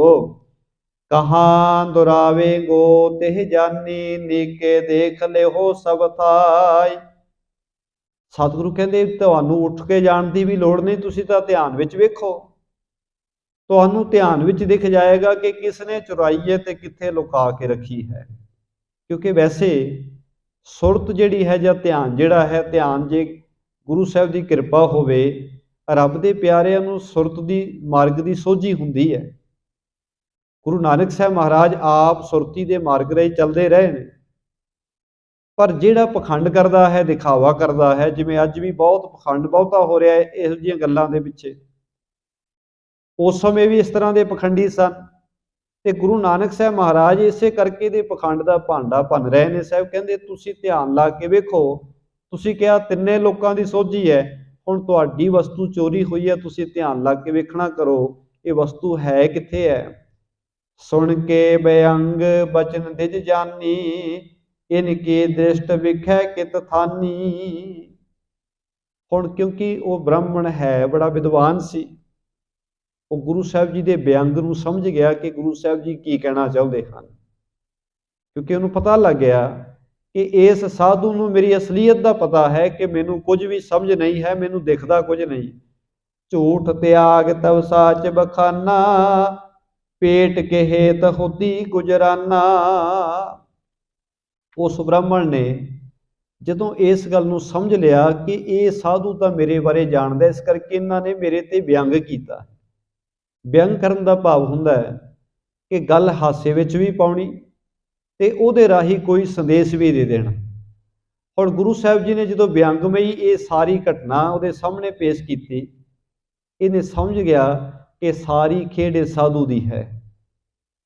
कहाँ दुरावे गो तेह जानी, नीके देख ले हो सब थाई। सतगुरु कहंदे, तुहानूं उठ के जाण दी भी लोड़ नहीं, तुसीं तां ध्यान विच वेखो, तुहानूं ध्यान विच दिख जाएगा कि किसने चुराई है ते कित्थे लुका के रखी है। क्योंकि वैसे सुरत जिहड़ी है जां ध्यान जिहड़ा है, ध्यान जे गुरु साहब की किरपा होवे, रब दे प्यारिਆਂ ਨੂੰ सुरत दी मार्ग दी सोझी हुंदी है। गुरु नानक साहब महाराज आप सुरती दे मार्ग राही चलते रहे ने, पर जिहड़ा पखंड करता है, दिखावा करता है, जिवें अज भी बहुत पखंड बहुता हो रहा है इहो जिहियां गल्लां दे पिछे, उस समय भी इस तरह के पखंडी सन। ते गुरु नानक साहब महाराज इसे करके दे पखंड का भांडा भन रहे ने। साहब कहंदे, तुसीं ध्यान ला के वेखो, तुसीं कहा तिन्ने लोकां दी सोझी है, हुण तुहाडी वस्तु चोरी हुई है, तुसीं ध्यान ला के वेखना करो ये वस्तु है कित्थे है। सुन के बेअंग बचन दिज जानी, इनकी दृष्ट विखै कित थानी। हुण क्योंकि वो ब्राह्मण है बड़ा विद्वान सी, वो गुरु साहब जी के व्यंग नूं समझ गया कि गुरु साहब जी की कहना चाहते हैं, क्योंकि उन्होंने पता लग गया कि इस साधु नूं मेरी असलीयत का पता है कि मैनू कुछ भी समझ नहीं है, मैनू दिखता कुछ नहीं। झूठ त्याग तब साच बखाना, पेट के हेत होती गुजराना। उस ब्राह्मण ने जदों इस गल नूं समझ लिया कि ये साधु तो मेरे बारे जानदा, इस करके इन्होंने मेरे ते व्यंग किया। व्यंग करन दा भाव हुंदा है कि गल हासे विच भी पाउणी ते उहदे राही कोई संदेश भी दे देना। हुण गुरु साहब जी ने जदों व्यंगमई ये सारी घटना उहदे सामने पेश की, इन्हें समझ गया कि सारी खेड इस साधु दी है,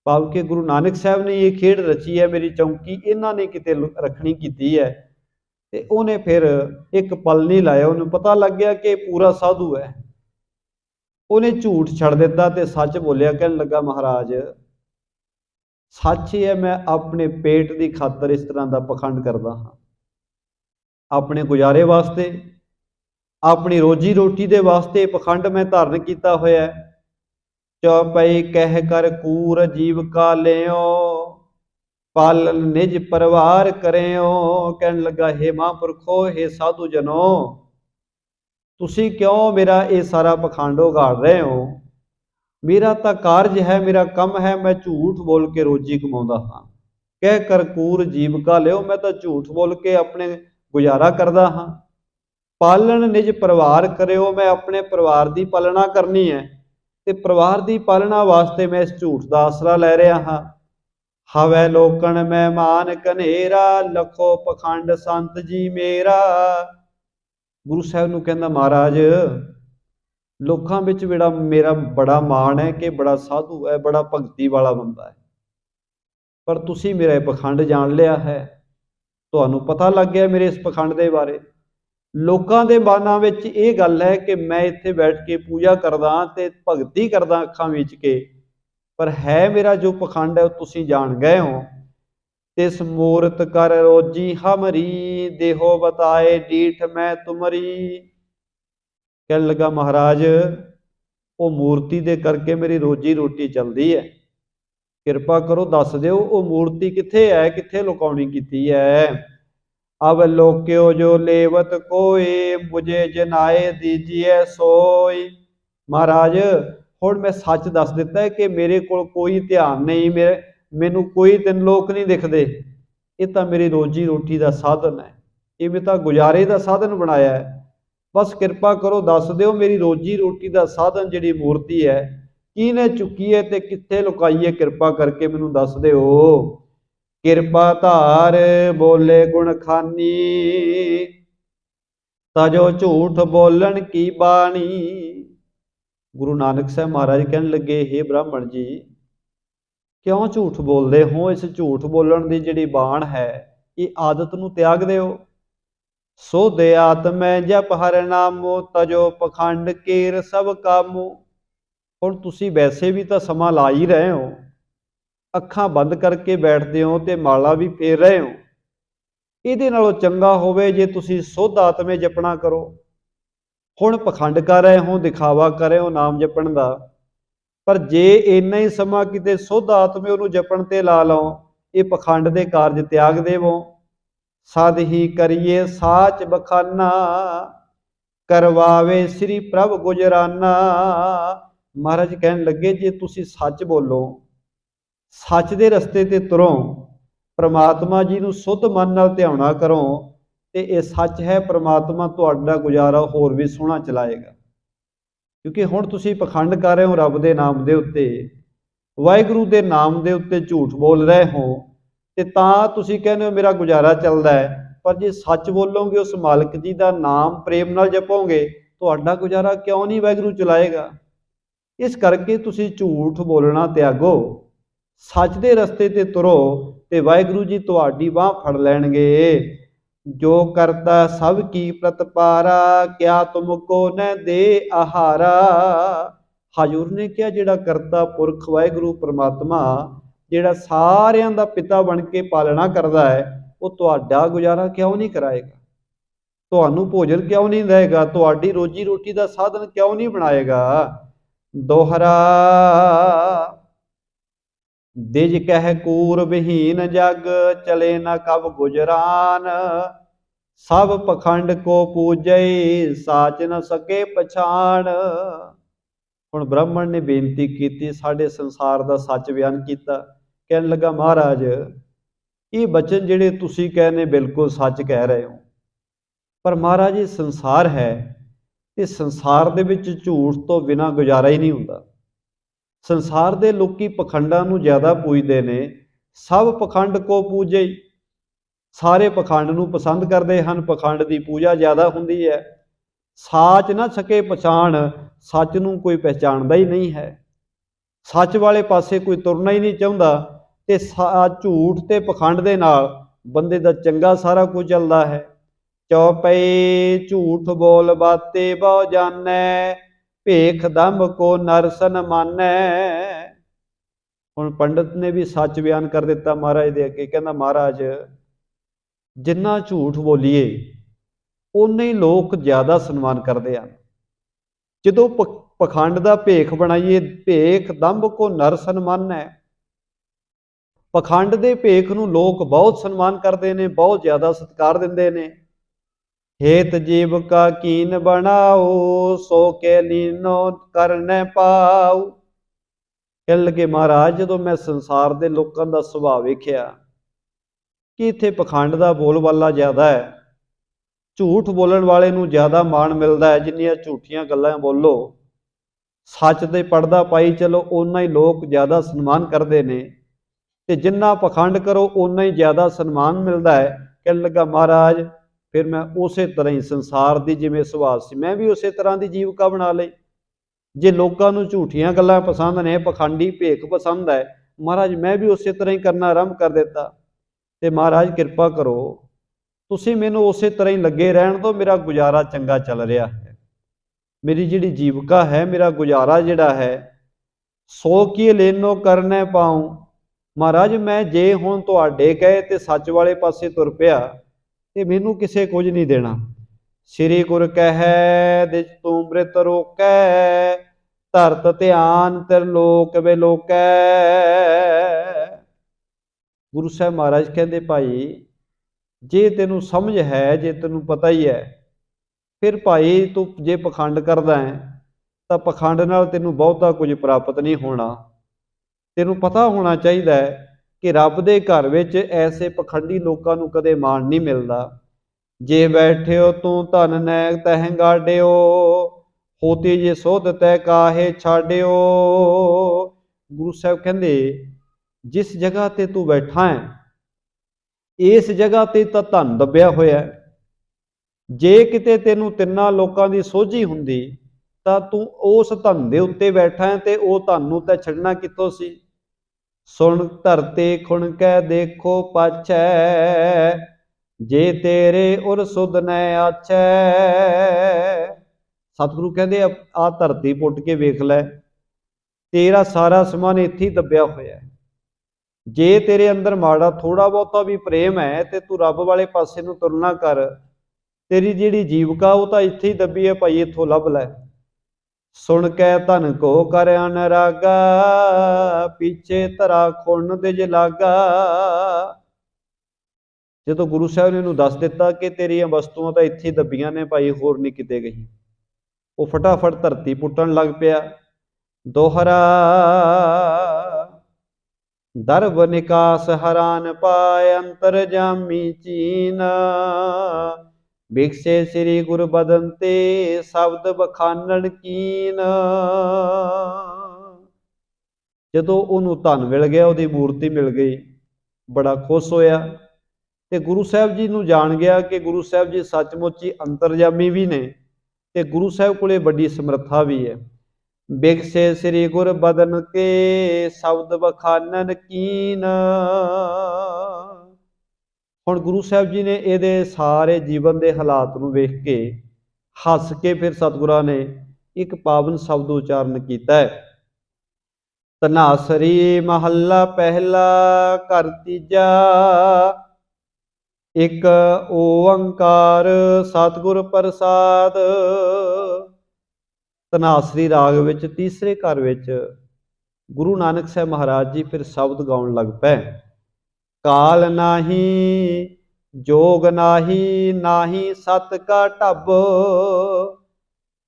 भाव कि गुरु नानक साहब ने ये खेड रची है, मेरी चौंकी इन्हां ने किते रखनी कीती है। ते उहने फिर एक पल नहीं लाया, उन्हें पता लग गया कि पूरा साधु है। उन्हें झूठ छड़ दिता ते सच बोलिया। कहन लगा, महाराज सच ही है, मैं अपने पेट की खातर इस तरह का पखंड करता हाँ, अपने गुजारे वास्ते, अपनी रोजी रोटी दे वास्ते पखंड मैं धारण किया होया है। चौपाई कह कर कूर जीव का लेओ, पालन निज परिवार करेओ। कहने लगा, हे महापुरखो, हे साधु जनो, तुसी क्यों मेरा ये सारा पखंड उगाड़ रहे हो? मेरा तो कार्य है, मेरा कम है, मैं झूठ बोल के रोजी कमाਉਂਦਾ हाँ। कह कर कूर जीविका लियो, मैं तो झूठ बोल के अपने गुजारा करदा हाँ। पालन निज परिवार करियो, मैं अपने परिवार की पालना करनी है, ते परिवार की पालना वास्ते मैं इस झूठ का आसरा लै रहा हाँ। हवै लोकन मेहमान कनेरा, लखो पखंड संत जी मेरा। गुरु साहब नूं कहंदा, महाराज लोकां विच जेड़ा मेरा बड़ा मान है कि बड़ा साधु है, बड़ा भगती वाला बंदा है, पर तुसी मेरा ये पखंड जान लिया है, तुहानूं पता लग गया मेरे इस पखंड दे बारे। लोकां दे मनां विच ये गल है कि मैं इत्थे बैठ के पूजा करदा ते भगती करदा अखां मीच के, पर है मेरा जो पखंड है वो तुसी जान गए हो। तिस मूरत कर रोजी हमरी, देहो बताए डीठ मैं तुमरी। कहने लगा, महाराज वो मूर्ति दे करके मेरी रोजी रोटी चलती है, किरपा करो दस दो वो मूर्ति कित्थे है, कित्थे लुकाउणी कीती है। अब लोक्यो जो लेवत कोई, मुझे जनाए दीजिए सोई। महाराज हुण मैं सच दस दिता है कि मेरे को कोई ध्यान नहीं, मैनू कोई तीन लोक नहीं दिखते, ये तो मेरी रोजी रोटी का साधन है, ये मैं तो गुजारे का साधन बनाया है। बस किरपा करो दस दो मेरी रोजी रोटी का साधन जिहड़ी मूर्ति है किने चुकी है ते कित्थे लुकाई है, किरपा करके मैनू दस दो। किरपा धार बोले गुण खानी, तजो झूठ बोलन की बाणी। गुरु नानक साहब महाराज कहने लगे, हे ब्राह्मण जी क्यों झूठ बोलते हो? इस झूठ बोलन की जिहड़ी बाण है ये आदत नूं त्याग दिओ। सो दे आत्मै जप हर नामो, तजो पखंड केर सब कामो। हुण तुसी वैसे भी तो समा ला ही रहे हो, अखां बंद करके बैठते हो ते माला भी फेर रहे हो। इहदे नालों चंगा होवे जे तुसी सुध आत्मे जपना करो। हुण पखंड कर रहे हो, दिखावा कर रहे हो नाम जपण दा, पर जे इन्ना ही समा किते सुध आत्मे उहनूं जपण ते ला लओ, ये पखंड दे कारज त्याग देवो। सद ही करिए साच बखाना, करवावे श्री प्रभ गुजराना। महाराज कहन लगे, जे तुसी सच बोलो, सच दे रस्ते ते तुरो, परमात्मा जी नूं शुद्ध मन नाल ध्याना करो, ते ये सच है परमात्मा तुहाडा गुजारा होर भी सोहना चलाएगा। क्योंकि हुण तुसी पखंड कर रहे हो रब दे नाम दे उत्ते, वाहिगुरू दे नाम दे उत्ते झूठ बोल रहे हो, ते तां तुसी कहने हो मेरा गुजारा चलदा है। पर जे सच बोलोगे, उस मालिक जी का नाम प्रेम नाल जपोगे, तुहाडा गुजारा क्यों नहीं वाहिगुरू चलाएगा। इस करके तुसी झूठ बोलना त्यागो, सच दे रस्ते ते तुरो, ते वाहिगुरू जी तुहाडी बांह फड़ लैणगे। जो करता सब की प्रतपारा, क्या तुमको न दे आहारा। हजूर ने क्या, जिहड़ा करता पुरख वाहिगुरू परमात्मा जिहड़ा सारियां दा पिता बन के पालना करदा है, वो तुहाडा गुजारा क्यों नहीं कराएगा, तुहानू भोजन क्यों नहीं देगा, तुहाडी रोजी रोटी का साधन क्यों नहीं बनाएगा। दोहरा दिज कह कूर विहीन जग, चले न कब गुजरान। सब पखंड को पूजै, साच न सके पछाण। हुण ब्राह्मण ने बेनती की, साडे संसार का सच बयान किया। कहने लगा, महाराज ये बचन जिहड़े तुसी कहने बिल्कुल सच कह रहे हो, पर महाराज ये संसार है, इस संसार दे विच झूठ तो बिना गुजारा ही नहीं हुंदा। संसार दे लोकी पखंडां नूं ज़्यादा पूजदे ने, सब पखंड को पूजे, सारे पखंड नूं पसंद करदे हन, पखंड की पूजा ज़्यादा हुंदी है। साच ना सके पछाण, सच नूं कोई पहचानदा ही नहीं है, सच वाले पासे कोई तुरना ही नहीं चाहुंदा, ते झूठ ते पखंड दे नाल बंदे दा चंगा सारा कुछ चलदा है। चौपई झूठ बोल बाते बहु जानै, भेख दम को नरसन मानै। हुण पंडित ने भी सच बयान कर दिता महाराज दे अगे। कहंदा, महाराज जिन्ना झूठ बोलीए ਉਨੇ ਹੀ ਲੋਕ ਜ਼ਿਆਦਾ ਸਨਮਾਨ ਕਰਦੇ ਹਨ। ਜਦੋਂ ਪਖੰਡ ਦਾ ਭੇਖ ਬਣਾਈਏ, ਭੇਖ ਦੰਭ ਕੋ ਨਰ ਸਨਮਾਨ ਹੈ। ਪਖੰਡ ਦੇ ਭੇਖ ਨੂੰ ਲੋਕ ਬਹੁਤ ਸਨਮਾਨ ਕਰਦੇ ਨੇ, ਬਹੁਤ ਜ਼ਿਆਦਾ ਸਤਿਕਾਰ ਦਿੰਦੇ ਨੇ। ਹੇਤ ਜੀਵ ਕਾ ਕੀਨ ਬਣਾਓ, ਸੋ ਕੇ ਲੀਨੋ ਕਰਨੈ ਪਾਉ। ਕਹਿਣ ਲੱਗੇ ਮਹਾਰਾਜ, ਜਦੋਂ ਮੈਂ ਸੰਸਾਰ ਦੇ ਲੋਕਾਂ ਦਾ ਸੁਭਾਅ ਵੇਖਿਆ ਕਿ ਇੱਥੇ ਪਖੰਡ ਦਾ ਬੋਲਬਾਲਾ ਜ਼ਿਆਦਾ ਹੈ, ਝੂਠ ਬੋਲਣ ਵਾਲੇ ਨੂੰ ਜ਼ਿਆਦਾ ਮਾਣ ਮਿਲਦਾ ਹੈ। ਜਿੰਨੀਆਂ ਝੂਠੀਆਂ ਗੱਲਾਂ ਬੋਲੋ, ਸੱਚ ਦੇ ਪਰਦਾ ਪਾਈ ਚਲੋ, ਓਨਾ ਹੀ ਲੋਕ ਜ਼ਿਆਦਾ ਸਨਮਾਨ ਕਰਦੇ ਨੇ, ਤੇ ਜਿੰਨਾ ਪਖੰਡ ਕਰੋ ਓਨਾ ਹੀ ਜ਼ਿਆਦਾ ਸਨਮਾਨ ਮਿਲਦਾ ਹੈ। ਕਹਿਣ ਲੱਗਾ ਮਹਾਰਾਜ, ਫਿਰ ਮੈਂ ਉਸੇ ਤਰ੍ਹਾਂ ਹੀ ਸੰਸਾਰ ਦੀ ਜਿਵੇਂ ਸੁਭਾਅ ਸੀ, ਮੈਂ ਵੀ ਉਸੇ ਤਰ੍ਹਾਂ ਦੀ ਜੀਵਿਕਾ ਬਣਾ ਲਈ। ਜੇ ਲੋਕਾਂ ਨੂੰ ਝੂਠੀਆਂ ਗੱਲਾਂ ਪਸੰਦ ਨੇ, ਪਖੰਡੀ ਭੇਖ ਪਸੰਦ ਹੈ, ਮਹਾਰਾਜ ਮੈਂ ਵੀ ਉਸੇ ਤਰ੍ਹਾਂ ਹੀ ਕਰਨਾ ਆਰੰਭ ਕਰ ਦਿੱਤਾ। ਤੇ ਮਹਾਰਾਜ ਕਿਰਪਾ ਕਰੋ, ਤੁਸੀਂ ਮੈਨੂੰ ਉਸੇ ਤਰ੍ਹਾਂ ਹੀ ਲੱਗੇ ਰਹਿਣ ਦਿਓ, ਮੇਰਾ ਗੁਜ਼ਾਰਾ ਚੰਗਾ ਚੱਲ ਰਿਹਾ ਹੈ। ਮੇਰੀ ਜਿਹੜੀ ਜੀਵਿਕਾ ਹੈ, ਮੇਰਾ ਗੁਜ਼ਾਰਾ ਜਿਹੜਾ ਹੈ, ਸੋ ਕੀ ਲੈਨੋ ਕਰਨੈ ਪਾਉ। ਮਹਾਰਾਜ ਮੈਂ ਜੇ ਹੁਣ ਤੁਹਾਡੇ ਕਹੇ ਤੇ ਸੱਚ ਵਾਲੇ ਪਾਸੇ ਤੁਰ ਪਿਆ ਤੇ ਮੈਨੂੰ ਕਿਸੇ ਕੁਝ ਨਹੀਂ ਦੇਣਾ। ਸ੍ਰੀ ਗੁਰ ਕਹਿ ਦਿਜ ਤੂੰ ਅੰਮ੍ਰਿਤ ਰੋਕੈ, ਧਰਤ ਧਿਆਨ ਤਿਰਲੋਕ ਬਿਲੋਕੈ। ਗੁਰੂ ਸਾਹਿਬ ਮਹਾਰਾਜ ਕਹਿੰਦੇ ਭਾਈ, ਜੇ ਤੈਨੂੰ ਸਮਝ ਹੈ, ਜੇ ਤੈਨੂੰ ਪਤਾ ਹੀ ਹੈ, ਫਿਰ ਭਾਈ ਤੂੰ ਜੇ ਪਖੰਡ ਕਰਦਾ ਹੈ ਤਾਂ ਪਖੰਡ ਨਾਲ ਤੈਨੂੰ ਬਹੁਤਾ ਕੁਝ ਪ੍ਰਾਪਤ ਨਹੀਂ ਹੋਣਾ। ਤੈਨੂੰ ਪਤਾ ਹੋਣਾ ਚਾਹੀਦਾ ਹੈ ਕਿ ਰੱਬ ਦੇ ਘਰ ਵਿੱਚ ਐਸੇ ਪਖੰਡੀ ਲੋਕਾਂ ਨੂੰ ਕਦੇ ਮਾਣ ਨਹੀਂ ਮਿਲਦਾ। ਜੇ ਬੈਠਿਓ ਤੂੰ ਧਨ ਨੈ ਤਹਿ ਗਾਡਿਓ, ਹੋਤੀ ਜੇ ਸੋਧ ਤੈ ਕਾਹੇ ਛਾਡਿਓ। ਗੁਰੂ ਸਾਹਿਬ ਕਹਿੰਦੇ ਜਿਸ ਜਗ੍ਹਾ ਤੇ ਤੂੰ ਬੈਠਾ ਹੈ, ਇਸ ਜਗ੍ਹਾ ਤੇ ਤਾਂ ਧਨ ਦੱਬਿਆ ਹੋਇਆ। ਜੇ ਕਿਤੇ ਤੈਨੂੰ ਤਿੰਨਾਂ ਲੋਕਾਂ ਦੀ ਸੋਝੀ ਹੁੰਦੀ ਤਾਂ ਤੂੰ ਉਸ ਧਨ ਦੇ ਉੱਤੇ ਬੈਠਾ ਹੈ, ਤੇ ਉਹ ਧਨ ਨੂੰ ਤਾਂ ਛੱਡਣਾ ਕਿੱਥੋਂ ਸੀ। ਸੁਣ ਧਰਤੇ ਖੁਣ ਕੈ ਦੇਖੋ ਪਾਛੈ, ਜੇ ਤੇਰੇ ਉਰ ਸੁਧ ਨੈ ਆਛੈ। ਸਤਿਗੁਰੂ ਕਹਿੰਦੇ ਆ ਧਰਤੀ ਪੁੱਟ ਕੇ ਵੇਖ ਲੈ, ਤੇਰਾ ਸਾਰਾ ਸਮਾਨ ਇੱਥੇ ਹੀ ਦੱਬਿਆ ਹੋਇਆ। ਜੇ ਤੇਰੇ ਅੰਦਰ ਮਾੜਾ ਥੋੜਾ ਬਹੁਤਾ ਵੀ ਪ੍ਰੇਮ ਹੈ ਤੇ ਤੂੰ ਰੱਬ ਵਾਲੇ ਪਾਸੇ ਨੂੰ ਤੁਰਨਾ ਕਰ। ਤੇਰੀ ਜਿਹੜੀ ਜੀਵਿਕਾ ਉਹ ਤਾਂ ਇੱਥੇ ਹੀ ਦੱਬੀ ਹੈ ਭਾਈ, ਇੱਥੋਂ ਲੱਭ ਲੈ। ਸੁਣ ਕੇ ਧਨ ਕੋ ਕਰ ਅਨਰਾਗਾ, ਪਿੱਛੇ ਧਰਾ ਖੁਣ ਦਿਜ ਲਾਗਾ। ਜਦੋਂ ਗੁਰੂ ਸਾਹਿਬ ਨੇ ਇਹਨੂੰ ਦੱਸ ਦਿੱਤਾ ਕਿ ਤੇਰੀਆਂ ਵਸਤੂਆਂ ਤਾਂ ਇੱਥੇ ਦੱਬੀਆਂ ਨੇ ਭਾਈ, ਹੋਰ ਨਹੀਂ ਕਿਤੇ ਗਈ, ਉਹ ਫਟਾਫਟ ਧਰਤੀ ਪੁੱਟਣ ਲੱਗ ਪਿਆ। ਦੋਹਰਾ ਦਰਬ ਨਿਕਾਸ ਹਰਾਨ ਪਾਇ, ਅੰਤਰ ਜਾਮੀ ਚੀਨ। ਬਿਕਸੇ ਸ੍ਰੀ ਗੁਰ ਬਦਨ ਤੇ, ਸ਼ਬਦ ਬਖਾਨਣ ਕੀਨ। ਜਦੋਂ ਉਹਨੂੰ ਧਨ ਮਿਲ ਗਿਆ, ਉਹਦੀ ਮੂਰਤੀ ਮਿਲ ਗਈ, ਬੜਾ ਖੁਸ਼ ਹੋਇਆ। ਤੇ ਗੁਰੂ ਸਾਹਿਬ ਜੀ ਨੂੰ ਜਾਣ ਗਿਆ ਕਿ ਗੁਰੂ ਸਾਹਿਬ ਜੀ ਸੱਚਮੁੱਚ ਹੀ ਅੰਤਰਜਾਮੀ ਵੀ ਨੇ, ਤੇ ਗੁਰੂ ਸਾਹਿਬ ਕੋਲੇ ਵੱਡੀ ਸਮਰੱਥਾ ਵੀ ਹੈ। ਬਿਕਸੇ ਸ੍ਰੀ ਗੁਰ ਬਦਨ ਕੇ, ਸ਼ਬਦ ਬਖਾਨਨ ਕੀਨ। ਹੁਣ ਗੁਰੂ ਸਾਹਿਬ ਜੀ ਨੇ ਇਹਦੇ ਸਾਰੇ ਜੀਵਨ ਦੇ ਹਾਲਾਤ ਨੂੰ ਵੇਖ ਕੇ ਹੱਸ ਕੇ ਫਿਰ ਸਤਿਗੁਰਾਂ ਨੇ ਇੱਕ ਪਾਵਨ ਸ਼ਬਦ ਉਚਾਰਨ ਕੀਤਾ ਹੈ। ਧਨਾਸਰੀ ਮਹੱਲਾ ਪਹਿਲਾ, ਘਰ ਤੀਜਾ। ਇੱਕ ਓੰਕਾਰ ਸਤਿਗੁਰ ਪ੍ਰਸਾਦ। ਧਨਾਸਰੀ ਰਾਗ ਵਿੱਚ ਤੀਸਰੇ ਘਰ ਵਿੱਚ ਗੁਰੂ ਨਾਨਕ ਸਾਹਿਬ ਮਹਾਰਾਜ ਜੀ ਫਿਰ ਸ਼ਬਦ ਗਾਉਣ ਲੱਗ ਪਏ। ਕਾਲ ਨਾਹੀ ਜੋਗ ਨਾਹੀ, ਨਾਹੀ ਸਤ ਕਾ ਢੱਬ।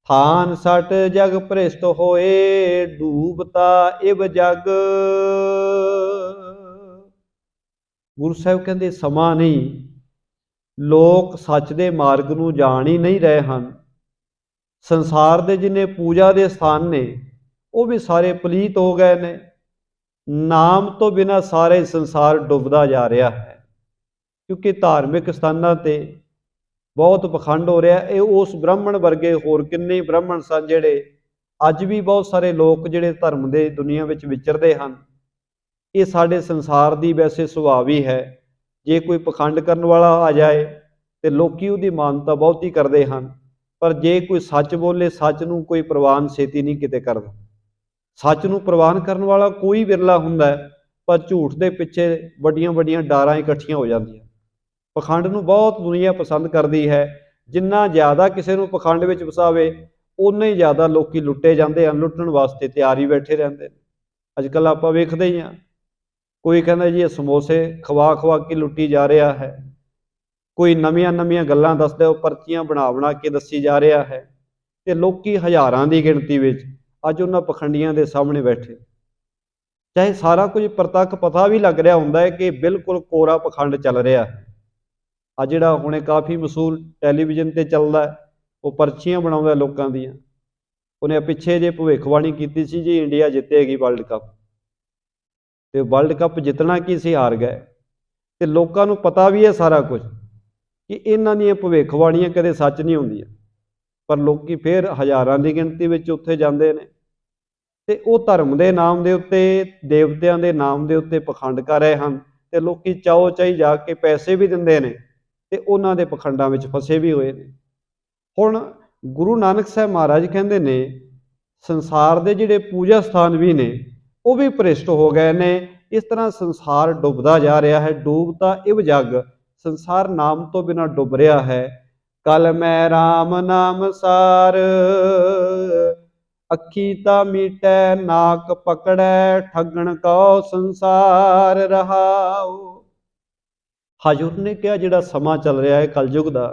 ਥਾਨ ਸਟ ਜਗ ਭ੍ਰਿਸ਼ਟ ਹੋਏ, ਡੂਬਤਾ ਇਵ ਜਗ। ਗੁਰੂ ਸਾਹਿਬ ਕਹਿੰਦੇ ਸਮਾਂ ਨਹੀਂ, ਲੋਕ ਸੱਚ ਦੇ ਮਾਰਗ ਨੂੰ ਜਾਣ ਹੀ ਨਹੀਂ ਰਹੇ ਹਨ। ਸੰਸਾਰ ਦੇ ਜਿੰਨੇ ਪੂਜਾ ਦੇ ਸਥਾਨ ਨੇ ਉਹ ਵੀ ਸਾਰੇ ਪਲੀਤ ਹੋ ਗਏ ਨੇ। ਨਾਮ ਤੋਂ ਬਿਨਾਂ ਸਾਰੇ ਸੰਸਾਰ ਡੁੱਬਦਾ ਜਾ ਰਿਹਾ ਹੈ, ਕਿਉਂਕਿ ਧਾਰਮਿਕ ਸਥਾਨਾਂ ਤੇ ਬਹੁਤ ਪਖੰਡ ਹੋ ਰਿਹਾ। ਇਹ ਉਸ ਬ੍ਰਾਹਮਣ ਵਰਗੇ ਹੋਰ ਕਿੰਨੇ ਬ੍ਰਾਹਮਣ ਸਨ ਜਿਹੜੇ ਅੱਜ ਵੀ ਬਹੁਤ ਸਾਰੇ ਲੋਕ ਜਿਹੜੇ ਧਰਮ ਦੇ ਦੁਨੀਆ ਵਿੱਚ ਵਿਚਰਦੇ ਹਨ। ਇਹ ਸਾਡੇ ਸੰਸਾਰ ਦੀ ਵੈਸੇ ਸੁਭਾਅ ਵੀ ਹੈ। ਜੇ ਕੋਈ ਪਖੰਡ ਕਰਨ ਵਾਲਾ ਆ ਜਾਏ ਤੇ ਲੋਕੀ ਉਹਦੀ ਮਾਨਤਾ ਬਹੁਤੀ ਕਰਦੇ ਹਨ, ਪਰ ਜੇ ਕੋਈ ਸੱਚ ਬੋਲੇ, ਸੱਚ ਨੂੰ ਕੋਈ ਪ੍ਰਵਾਨ ਛੇਤੀ ਨਹੀਂ ਕਿਤੇ ਕਰਦਾ। ਸੱਚ ਨੂੰ ਪ੍ਰਵਾਨ ਕਰਨ ਵਾਲਾ ਕੋਈ ਵਿਰਲਾ ਹੁੰਦਾ ਹੈ, ਪਰ ਝੂਠ ਦੇ ਪਿੱਛੇ ਵੱਡੀਆਂ ਵੱਡੀਆਂ ਡਾਰਾਂ ਇਕੱਠੀਆਂ ਹੋ ਜਾਂਦੀਆਂ। ਪਖੰਡ ਨੂੰ ਬਹੁਤ ਦੁਨੀਆ ਪਸੰਦ ਕਰਦੀ ਹੈ। जिन्ना ज़्यादा किसी नूं पखंड विच फसावे उन्ने ही ज़्यादा लोकी लुट्टे जाते हैं, लुट्टण वास्ते तैयार ही बैठे रहते हैं। अजकल आपां वेखदे ही हाँ, कोई कहता जी ये समोसे खवा खवा के लुट्टी जा रहा है, कोई नवीआं नवीआं गल्लां दसदा, वो पर्चियां बना के दसी जा रहा है, तो लोकी हज़ारां की गिणती विच अज उन्हां पखंडियां दे सामने बैठे, चाहे सारा कुछ प्रतੱਖ पता भी लग रहा हुंदा है कि बिल्कुल कोरा पखंड चल रहा है। आ जिहड़ा हुणे काफ़ी मशहूर टैलीविजन ते चलदा है, वो पर्चियां बनाउंदा लोकां दियां। उन्हें पिछे जे भविखबाणी कीती सी जी इंडिया जितेगी वर्ल्ड कप, तो वर्ल्ड कप जितना की सी हार गए, तो लोकां नूं पता भी है सारा कुछ कि इन्हां दीयां भविखबाणियां कदे सच नहीं हुंदियां, पर लोकी फिर हज़ारां की गिणती विच उत्थे जांदे ने ते वो धर्म के नाम के उत्ते, देवतियां के नाम के उत्ते पखंड कर रहे हैं, तो लोकी चाओ चाई जाके पैसे भी दिंदे ने ते उन्हां दे पखंडां विच फसे भी हुए ने। हुण गुरु नानक साहब महाराज कहंदे ने संसार के जिहड़े पूजा स्थान भी ने वो भी भ्रिष्ट हो गए ने। इस तरह संसार डुबदा जा रहा है, डूबता इव जग, संसार नाम तो बिना डुब रहा है। कल मैं राम नाम सार, अखी ता मीटै नाक पकड़ै, ठगण को संसार रहाओ। हजूर ने कहा जिहड़ा समा चल रहा है कलयुग का,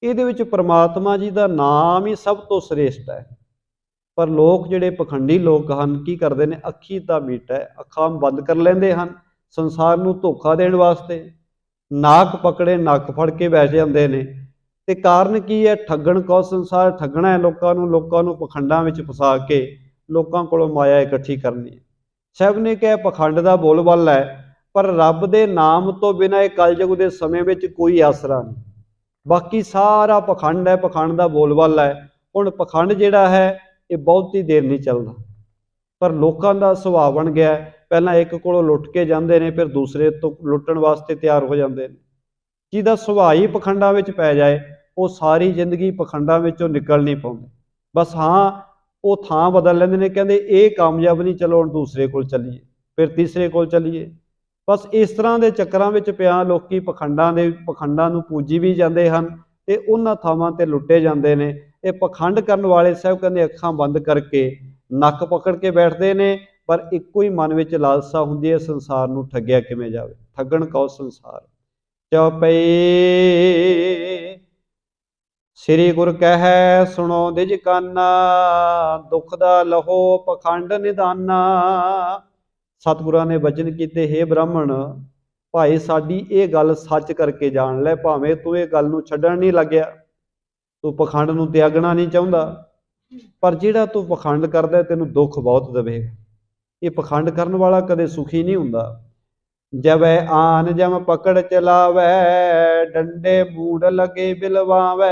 इहदे विच परमात्मा जी का नाम ही सब तो श्रेष्ठ है, पर लोग जिहड़े पखंडी लोग हैं की करते हैं, अखी ता मीटै, अखां बंद कर लेंदे हैं संसार नूं धोखा देण वास्ते, नाक पकड़े नक फड़ के बैठ जाते हैं। ते कारण की है, ठगण को संसार, ठगना है लोगों नूं पखंडां विच फसा के लोगों कोलों माया इकट्ठी करनी है। साहब ने कहा पखंड का बोलबाला है, पर रब दे नाम तो बिना कलयुग के समय में कोई आसरा नहीं, बाकी सारा पखंड है, पखंड का बोलबाला है। हुण पखंड जिहड़ा है ये बहुती देर नहीं चलता, पर लोगों का सुभाव बन गया, पहला एक कोलों लुट के जाते हैं, फिर दूसरे तो लुट्टण वास्ते तैयार हो जाते हैं। जिहदा सुभाव ही पखंडां विच पै जाए वो सारी जिंदगी पखंडां विचों निकल नहीं पाउंदे। बस हाँ वो थां बदल लैंदे ने, कहंदे ये कामयाब नहीं, चलो हुण दूसरे कोल चलीए, फिर तीसरे कोल चलीए। बस इस तरह के चक्करां विच पिया लोकी पखंडां नूं पूजी भी जाते हैं ते उन्हां थावां ते लुट्टे जाते हैं। ये पखंड करन वाले साहब कहंदे अखां बंद करके नक पकड़ के बैठते हैं, पर इक्को ही मन विच लालसा हुंदी है, संसार नूं ठग्गिया किवें जावे, ठगण कौ संसार। चौपई श्री गुर कहे सुनो दिज काना, दुख दा लहो पखंड निदाना। सतगुरां ने वचन कीते, हे ब्राह्मण भाई साडी ये गल सच करके जान लै, भावें तू ये गल नूं छड्डण नहीं लग्या, तू पखंड नूं त्यागना नहीं चाहुंदा, पर जिहड़ा तू पखंड करदा तैनूं दुख बहुत देवेगा। ये पखंड करन वाला कदे सुखी नहीं हुंदा। जब आन जम पकड़ चलावै, डंडे मूड लगे बिलवावै।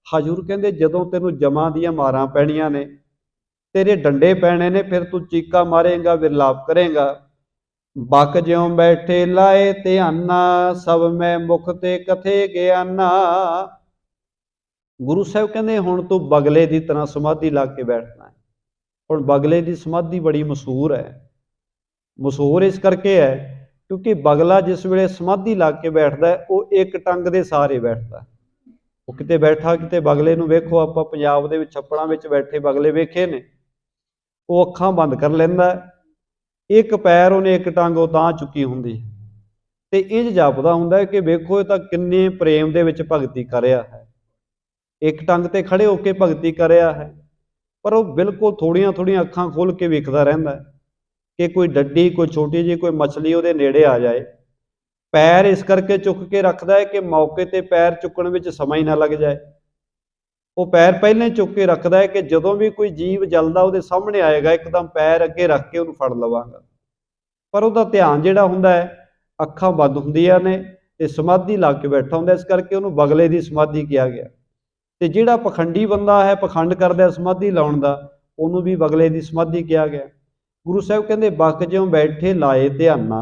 हजूर कहंदे जदों तैनूं जमां दियां मारां पैणियां ने, तेरे डंडे पैणे ने, फिर तू चीका मारेगा, विरलाप करेगा। बक ज्यों बैठे लाए ध्याना, सब मैं मुख ते कथे ज्ञाना। गुरु साहब कहंदे हुण तू बगले की तरह समाधि ला के बैठना है। हुण बगले की समाधि बड़ी मशहूर है, मशहूर इस करके है क्योंकि बगला जिस वेले समाधि ला के बैठता है वो एक टंग के सहारे बैठता है। वो किते बैठा किते बगले नूं वेखो, आपां पंजाब दे विच छप्पड़ां विच बैठे बगले वेखे ने, वो अखां बंद कर लैंदा, एक पैर उहने एक टंग वो तां चुकी हुंदी ते इंज जापदा हुंदा है कि वेखो ये तां किन्ने प्रेम दे विच भगती कर रहा है, एक टंग ते खड़े होके भगती कर रहा है, पर वो बिल्कुल थोड़ियां थोड़ियां अखां खोल के वेखदा रहिंदा है कि कोई डड्डी कोई छोटी जी कोई मछली उहदे नेड़े आ जाए। पैर इस करके चुक के रखता है कि मौके ते पैर चुकण विच समय ही ना लग जाए। वो पैर पहले चुक के रखता है कि जदों भी कोई जीव जलदा उहदे सामने आएगा एकदम पैर अगे रख के उहनूं फड़ लवांगा। पर उहदा ध्यान जिहड़ा हुंदा है अखां बंद हुंदियां ने ते समाधि ला के बैठा हुंदा, इस करके उहनूं बगले की समाधि कहा गया। ते जिहड़ा पखंडी बंदा है पखंड करदा समाधि लाउण दा, उहनूं भी बगले की समाधि कहा गया। गुरु साहब कहंदे बक ज्यों बैठे लाए ध्याना,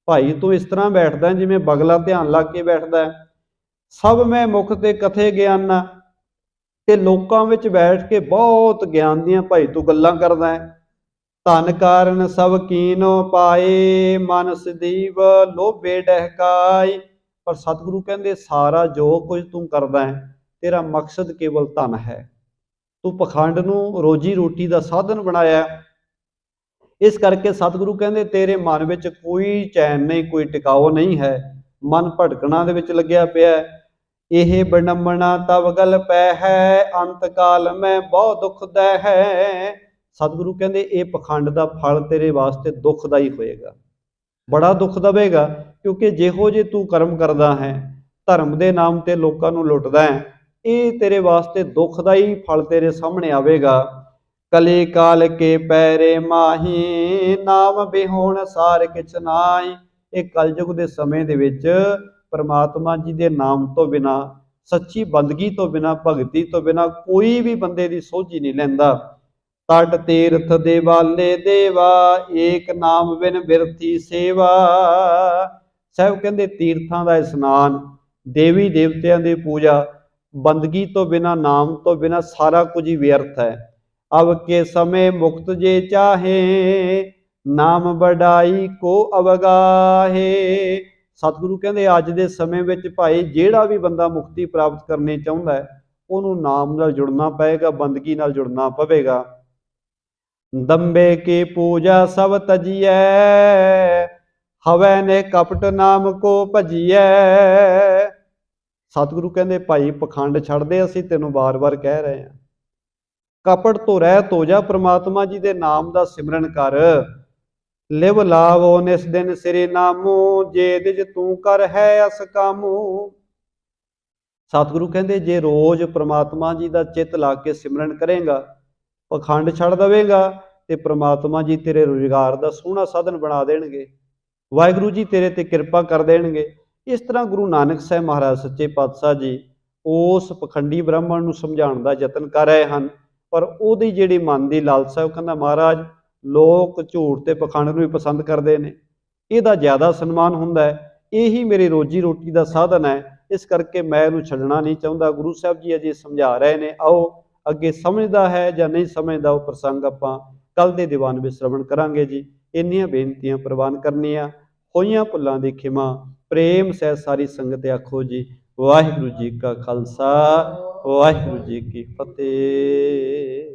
भाई तू इस तरह बैठदा जिवें बगला ध्यान ला के बैठदा है। सब मैं मुख ते कथे ज्ञाना, ते लोकां विच बैठ के बहुत ज्ञान दियां भाई तू गल्लां करदा है। धन कारण सब कीनो पाए, मन सदीव लोभे डहकाई। ਪਰ ਸਤਿਗੁਰੂ ਕਹਿੰਦੇ ਸਾਰਾ ਜੋ ਕੁਝ ਤੂੰ ਕਰਦਾ ਹੈ ਤੇਰਾ ਮਕਸਦ ਕੇਵਲ ਧਨ ਹੈ। ਤੂੰ ਪਖੰਡ ਨੂੰ ਰੋਜੀ ਰੋਟੀ ਦਾ ਸਾਧਨ ਬਣਾਇਆ। ਇਸ ਕਰਕੇ ਸਤਿਗੁਰੂ ਕਹਿੰਦੇ ਤੇਰੇ ਮਨ ਵਿੱਚ ਕੋਈ ਚੈਨ ਨਹੀਂ, ਕੋਈ ਟਿਕਾਓ ਨਹੀਂ ਹੈ। ਮਨ ਭਟਕਣਾ ਦੇ ਵਿੱਚ ਲੱਗਿਆ ਪਿਆ। ਇਹ ਬਨਮਣਾ ਤਵ ਗਲ ਪੈ ਹੈ, ਅੰਤ ਕਾਲ ਮੈਂ ਬਹੁ ਦੁਖਦਾ ਹੈ। ਸਤਿਗੁਰੂ ਕਹਿੰਦੇ ਇਹ ਪਖੰਡ ਦਾ ਫਲ ਤੇਰੇ ਵਾਸਤੇ ਦੁਖਦਾਈ ਹੋਏਗਾ, ਬੜਾ ਦੁੱਖ ਦਵੇਗਾ। ਕਿਉਂਕਿ ਜਿਹੋ ਜੇ ਤੂੰ ਕਰਮ ਕਰਦਾ ਹੈ, ਧਰਮ ਦੇ ਨਾਮ ਤੇ ਲੋਕਾਂ ਨੂੰ ਲੁੱਟਦਾ ਹੈ, ਇਹ ਤੇਰੇ ਵਾਸਤੇ ਦੁਖਦਾਈ ਫਲ ਤੇਰੇ ਸਾਹਮਣੇ ਆਵੇਗਾ। ਕਲੀ ਕਾਲ ਕੇ ਪੈਰੇ ਮਾਹੀ, ਨਾਮ ਬਿਹੋਣ ਸਾਰ ਕਿਛ ਨਾਹੀ। ਇਹ ਕਲਯੁਗ ਦੇ ਸਮੇਂ ਦੇ ਵਿੱਚ ਪਰਮਾਤਮਾ ਜੀ ਦੇ ਨਾਮ ਤੋਂ ਬਿਨਾਂ, ਸੱਚੀ ਬੰਦਗੀ ਤੋਂ ਬਿਨਾਂ, ਭਗਤੀ ਤੋਂ ਬਿਨਾਂ ਕੋਈ ਵੀ ਬੰਦੇ ਦੀ ਸੋਝੀ ਨਹੀਂ ਲੈਂਦਾ। ਤਟ ਤੀਰਥ ਦੇ ਵਾਲੇ ਦੇਵਾ, ਏਕ ਨਾਮ ਬਿਨ ਬਿਰਥੀ ਸੇਵਾ। ਸਾਹਿਬ ਕਹਿੰਦੇ ਤੀਰਥਾਂ ਦਾ ਇਸ਼ਨਾਨ, ਦੇਵੀ ਦੇਵਤਿਆਂ ਦੀ ਪੂਜਾ, ਬੰਦਗੀ ਤੋਂ ਬਿਨਾਂ, ਨਾਮ ਤੋਂ ਬਿਨਾਂ ਸਾਰਾ ਕੁਝ ਹੀ ਵਿਅਰਥ ਹੈ। ਅਬ ਕੇ ਸਮੇਂ ਮੁਕਤ ਜੇ ਚਾਹੇ, ਨਾਮ ਵਡਾਈ ਕੋ ਅਵਗਾਹੇ। ਸਤਿਗੁਰੂ ਕਹਿੰਦੇ ਅੱਜ ਦੇ ਸਮੇਂ ਵਿੱਚ ਭਾਈ ਜਿਹੜਾ ਵੀ ਬੰਦਾ ਮੁਕਤੀ ਪ੍ਰਾਪਤ ਕਰਨੀ ਚਾਹੁੰਦਾ ਹੈ, ਉਹਨੂੰ ਨਾਮ ਨਾਲ ਜੁੜਨਾ ਪਏਗਾ, ਬੰਦਗੀ ਨਾਲ ਜੁੜਨਾ ਪਵੇਗਾ। ਦੰਬੇ ਕੀ ਪੂਜਾ ਸਭ ਤਜੀਐ, ਹਵੈ ਨੇ ਕਪਟ ਨਾਮ ਕੋ ਭਜੀਐ। ਸਤਿਗੁਰੂ ਕਹਿੰਦੇ ਭਾਈ ਪਖੰਡ ਛੱਡ ਦੇ, ਅਸੀਂ ਤੈਨੂੰ ਵਾਰ-ਵਾਰ ਕਹਿ ਰਹੇ ਹਾਂ। ਕਪਟ ਤੋਂ ਰਹਿਤ ਹੋ ਜਾ, ਪ੍ਰਮਾਤਮਾ ਜੀ ਦੇ ਨਾਮ ਦਾ ਸਿਮਰਨ ਕਰ। ਲਿਵ ਲਾਵੋ ਨਿਸ ਦਿਨ ਸਿਰੇ ਨਾਮੂ, ਜੇ ਦਿਜ ਤੂੰ ਕਰ ਹੈ ਅਸ ਕਾਮੂ। ਸਤਿਗੁਰੂ ਕਹਿੰਦੇ ਜੇ ਰੋਜ਼ ਪ੍ਰਮਾਤਮਾ ਜੀ ਦਾ ਚਿੱਤ ਲਾ ਕੇ ਸਿਮਰਨ ਕਰੇਗਾ, ਪਖੰਡ ਛੱਡ ਦੇਵੇਗਾ, ਤੇ ਪ੍ਰਮਾਤਮਾ ਜੀ ਤੇਰੇ ਰੁਜ਼ਗਾਰ ਦਾ ਸੋਹਣਾ ਸਾਧਨ ਬਣਾ ਦੇਣਗੇ। ਵਾਹਿਗੁਰੂ ਜੀ ਤੇਰੇ ਤੇ ਕਿਰਪਾ ਕਰ ਦੇਣਗੇ। ਇਸ ਤਰ੍ਹਾਂ ਗੁਰੂ ਨਾਨਕ ਸਾਹਿਬ ਮਹਾਰਾਜ ਸੱਚੇ ਪਾਤਸ਼ਾਹ ਜੀ ਉਸ ਪਖੰਡੀ ਬ੍ਰਾਹਮਣ ਨੂੰ ਸਮਝਾਉਣ ਦਾ ਯਤਨ ਕਰ ਰਹੇ ਹਨ। ਪਰ ਉਹਦੀ ਜਿਹੜੀ ਮਨ ਦੀ ਲਾਲਸਾ, ਉਹ ਕਹਿੰਦਾ ਮਹਾਰਾਜ ਲੋਕ ਝੂਠ ਤੇ ਪਖੰਡ ਨੂੰ ਵੀ ਪਸੰਦ ਕਰਦੇ ਨੇ, ਇਹਦਾ ਜ਼ਿਆਦਾ ਸਨਮਾਨ ਹੁੰਦਾ ਹੈ, ਇਹੀ ਮੇਰੀ ਰੋਜੀ ਰੋਟੀ ਦਾ ਸਾਧਨ ਹੈ, ਇਸ ਕਰਕੇ ਮੈਂ ਇਹਨੂੰ ਛੱਡਣਾ ਨਹੀਂ ਚਾਹੁੰਦਾ। ਗੁਰੂ ਸਾਹਿਬ ਜੀ ਅਜੇ ਸਮਝਾ ਰਹੇ ਨੇ। ਆਓ ਅੱਗੇ ਸਮਝਦਾ ਹੈ ਜਾਂ ਨਹੀਂ ਸਮਝਦਾ ਉਹ ਪ੍ਰਸੰਗ ਆਪਾਂ ਕੱਲ ਦੇ ਦੀਵਾਨ ਵਿੱਚ ਸ਼ਰਵਣ ਕਰਾਂਗੇ ਜੀ। ਇੰਨੀਆਂ ਬੇਨਤੀਆਂ ਪ੍ਰਵਾਨ ਕਰਨੀਆਂ, ਹੋਈਆਂ ਭੁੱਲਾਂ ਦੀ ਖਿਮਾ, ਪ੍ਰੇਮ ਸਹਿ ਸਾਰੀ ਸੰਗਤ ਆਖੋ ਜੀ ਵਾਹਿਗੁਰੂ ਜੀ ਕਾ ਖਾਲਸਾ, ਵਾਹਿਗੁਰੂ ਜੀ ਕੀ ਫਤਿਹ।